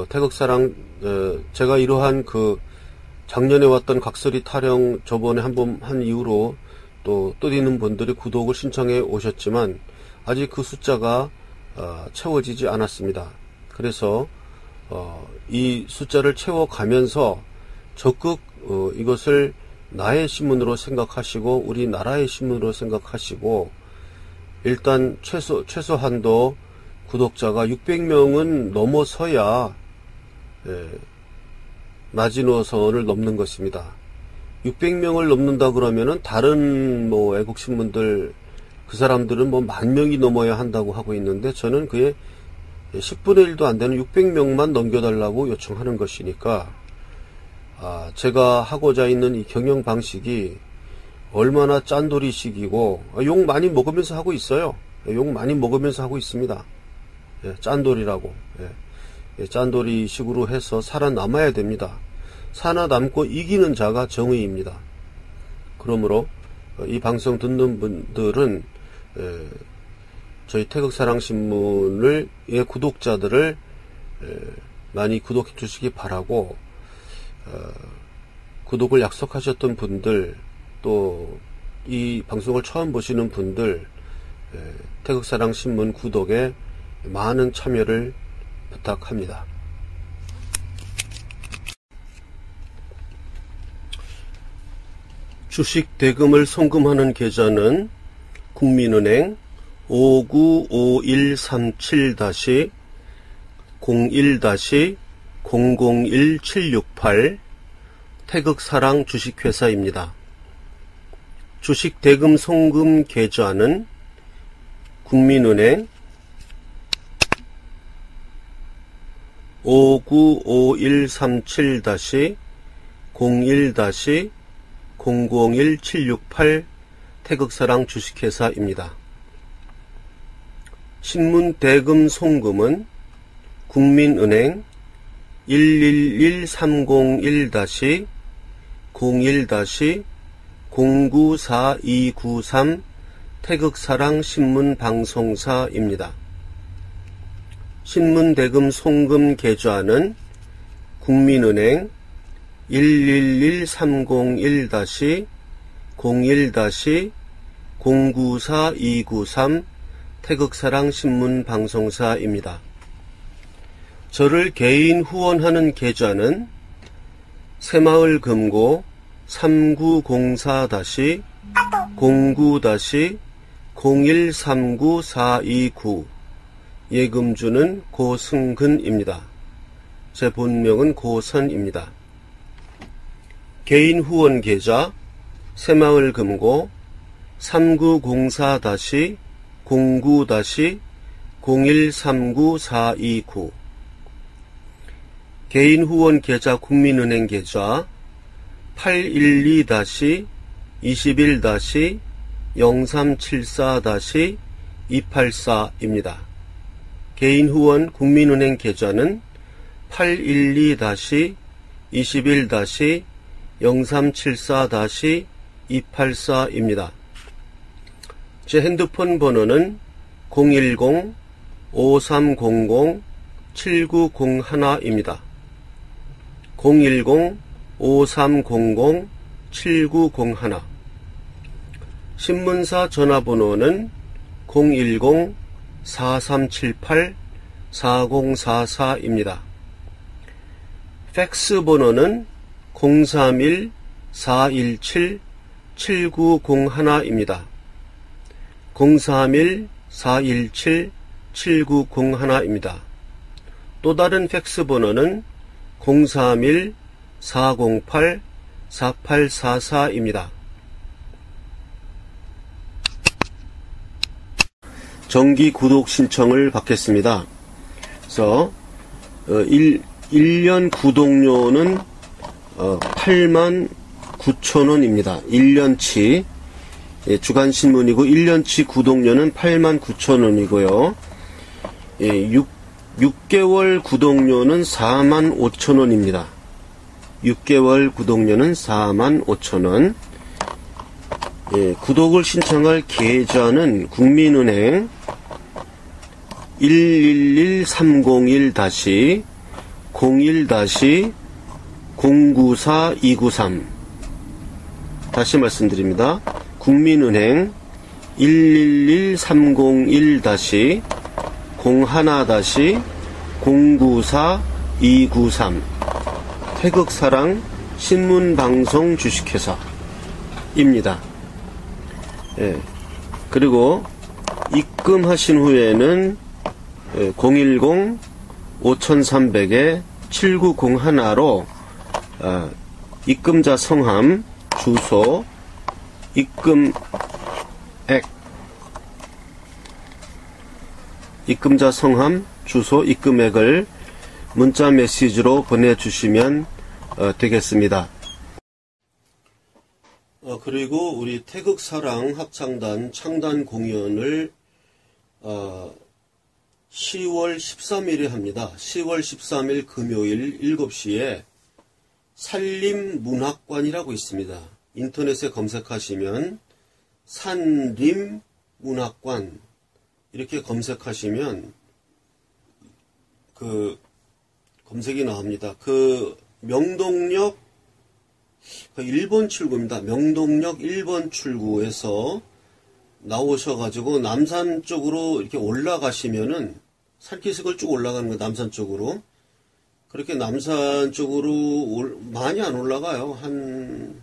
태극사랑 제가 이러한 그 작년에 왔던 각설이 타령 저번에 한번 한 이후로 또 있는 분들이 구독을 신청해 오셨지만 아직 그 숫자가 채워지지 않았습니다. 그래서 이 숫자를 채워가면서 적극 이것을 나의 신문으로 생각하시고 우리나라의 신문으로 생각하시고 일단 최소한도 구독자가 600명은 넘어서야 마지노선을 넘는 것입니다. 600명을 넘는다 그러면은 다른 뭐 애국신문들 그 사람들은 뭐 10,000명이 넘어야 한다고 하고 있는데 저는 그의 10분의 1도 안 되는 600명만 넘겨달라고 요청하는 것이니까 제가 하고자 있는 이 경영 방식이 얼마나 짠돌이식이고 욕 많이 먹으면서 하고 있어요. 욕 많이 먹으면서 하고 있습니다. 짠돌이라고. 짠돌이식으로 해서 살아남아야 됩니다. 살아남고 이기는 자가 정의입니다. 그러므로 이 방송 듣는 분들은 저희 태극사랑신문의 구독자들을 많이 구독해 주시기 바라고 구독을 약속하셨던 분들 또 이 방송을 처음 보시는 분들 태극사랑신문 구독에 많은 참여를 부탁합니다. 주식 대금을 송금하는 계좌는 국민은행 595137-01-001768 태극사랑 주식회사입니다. 주식 대금 송금 계좌는 국민은행 595137-01-001768 태극사랑 주식회사입니다. 신문 대금 송금은 국민은행 111-30-01-01-094293 태극사랑 신문방송사입니다. 신문대금 송금 계좌는 국민은행 111-30-01-01-094293 태극사랑 신문방송사입니다. 저를 개인 후원하는 계좌는 새마을금고 3904-09-0139-429 예금주는 고승근입니다. 제 본명은 고선입니다. 개인 후원 계좌 새마을금고 3904-09-0139-429 개인 후원 계좌 국민은행 계좌 812-21-0374-284입니다. 개인 후원 국민은행 계좌는 812-21-0374-284입니다. 제 핸드폰 번호는 010-5300-7901입니다. 010-5300-7901 신문사 전화번호는 010-4378-4044입니다. 팩스 번호는 031-417-7901입니다. 031-417-7901입니다. 또 다른 팩스 번호는 031-408-4844입니다. 정기 구독 신청을 받겠습니다. 그래서 1년 구독료는 89,000원입니다. 1년치 주간신문이고 1년치 구독료는 89,000원이고요. 6개월 구독료는 45,000원입니다. 6개월 구독료는 45,000원. 구독을 신청할 계좌는 국민은행 111-301-01-094-293 다시 말씀드립니다. 국민은행 111-301-01-094-293 태극사랑 신문방송 주식회사입니다. 그리고 입금하신 후에는 010-5300-7901로 입금자 성함, 주소, 입금자 성함, 주소, 입금액을 문자 메시지로 보내주시면 되겠습니다. 그리고 우리 태극사랑 합창단 창단 공연을 10월 13일에 합니다. 10월 13일 금요일 7시에 산림문학관이라고 있습니다. 인터넷에 검색하시면 산림문학관 이렇게 검색하시면 그 검색이 나옵니다. 그 명동역 1번 출구입니다. 명동역 1번 출구에서 나오셔가지고 남산 쪽으로 이렇게 올라가시면은 산기슭을 쭉 올라가는 거예요. 남산 쪽으로. 그렇게 남산 쪽으로 많이 안 올라가요. 한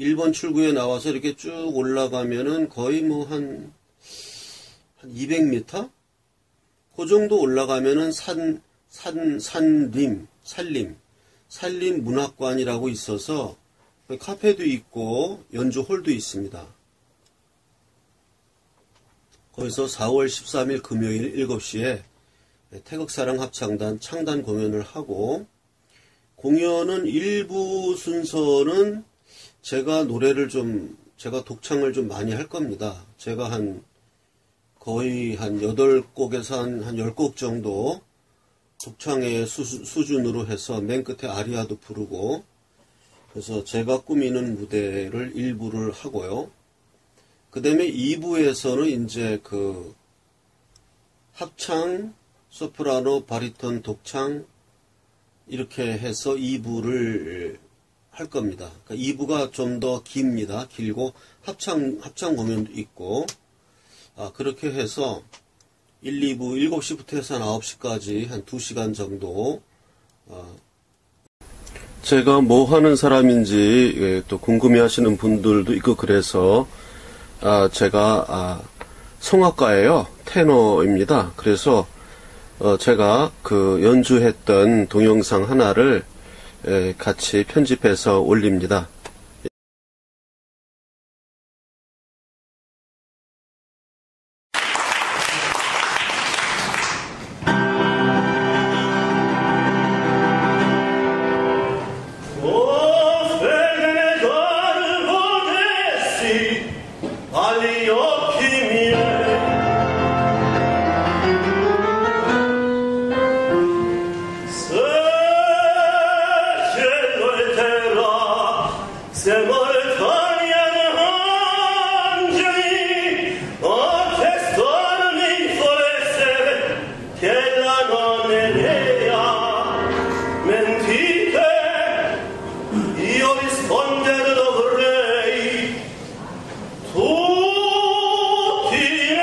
1번 출구에 나와서 이렇게 쭉 올라가면은 거의 뭐 한 200m? 그 정도 올라가면은 산림문학관이라고 있어서 카페도 있고 연주홀도 있습니다. 거기서 4월 13일 금요일 7시에 태극사랑 합창단 창단 공연을 하고, 공연은 일부 순서는 제가 독창을 좀 많이 할 겁니다. 제가 거의 한 8곡에서 한 10곡 정도 독창의 수준으로 해서 맨 끝에 아리아도 부르고, 그래서 제가 꾸미는 무대를 일부를 하고요. 그 다음에 2부에서는 이제 그 합창, 소프라노, 바리톤, 독창 이렇게 해서 2부를 할 겁니다. 그러니까 2부가 좀 더 깁니다. 길고 합창 공연도 있고, 그렇게 해서 1, 2부 7시부터 해서 한 9시까지 한 2시간 정도 제가 뭐 하는 사람인지 또 궁금해 하시는 분들도 있고, 그래서 제가 성악가예요. 테너입니다. 그래서 제가 그 연주했던 동영상 하나를 같이 편집해서 올립니다. Tutti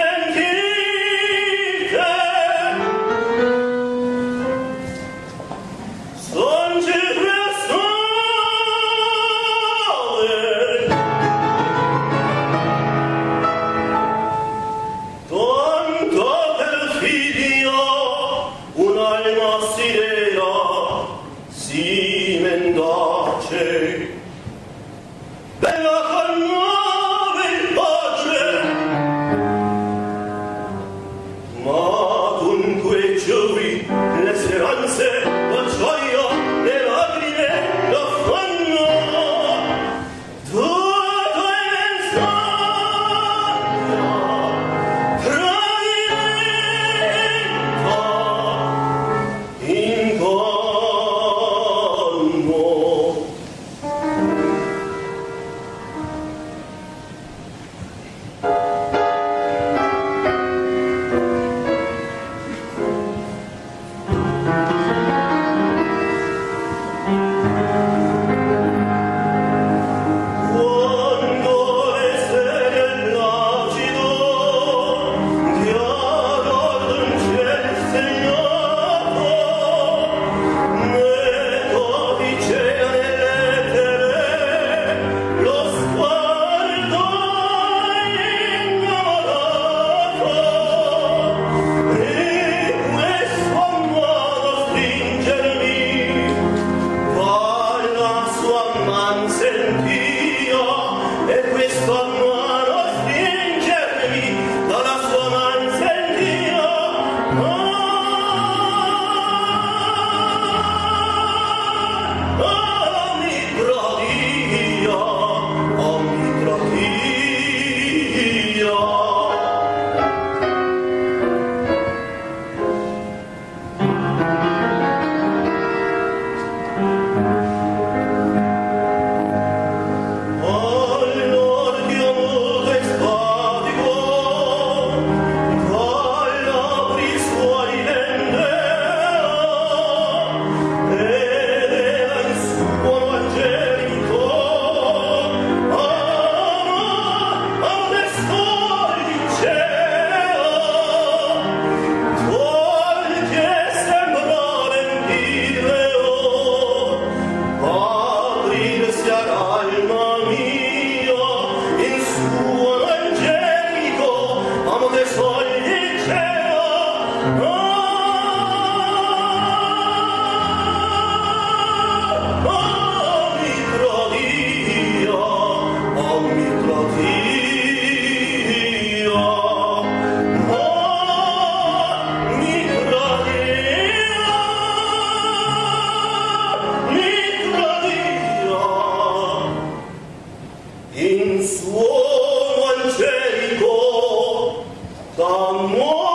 남모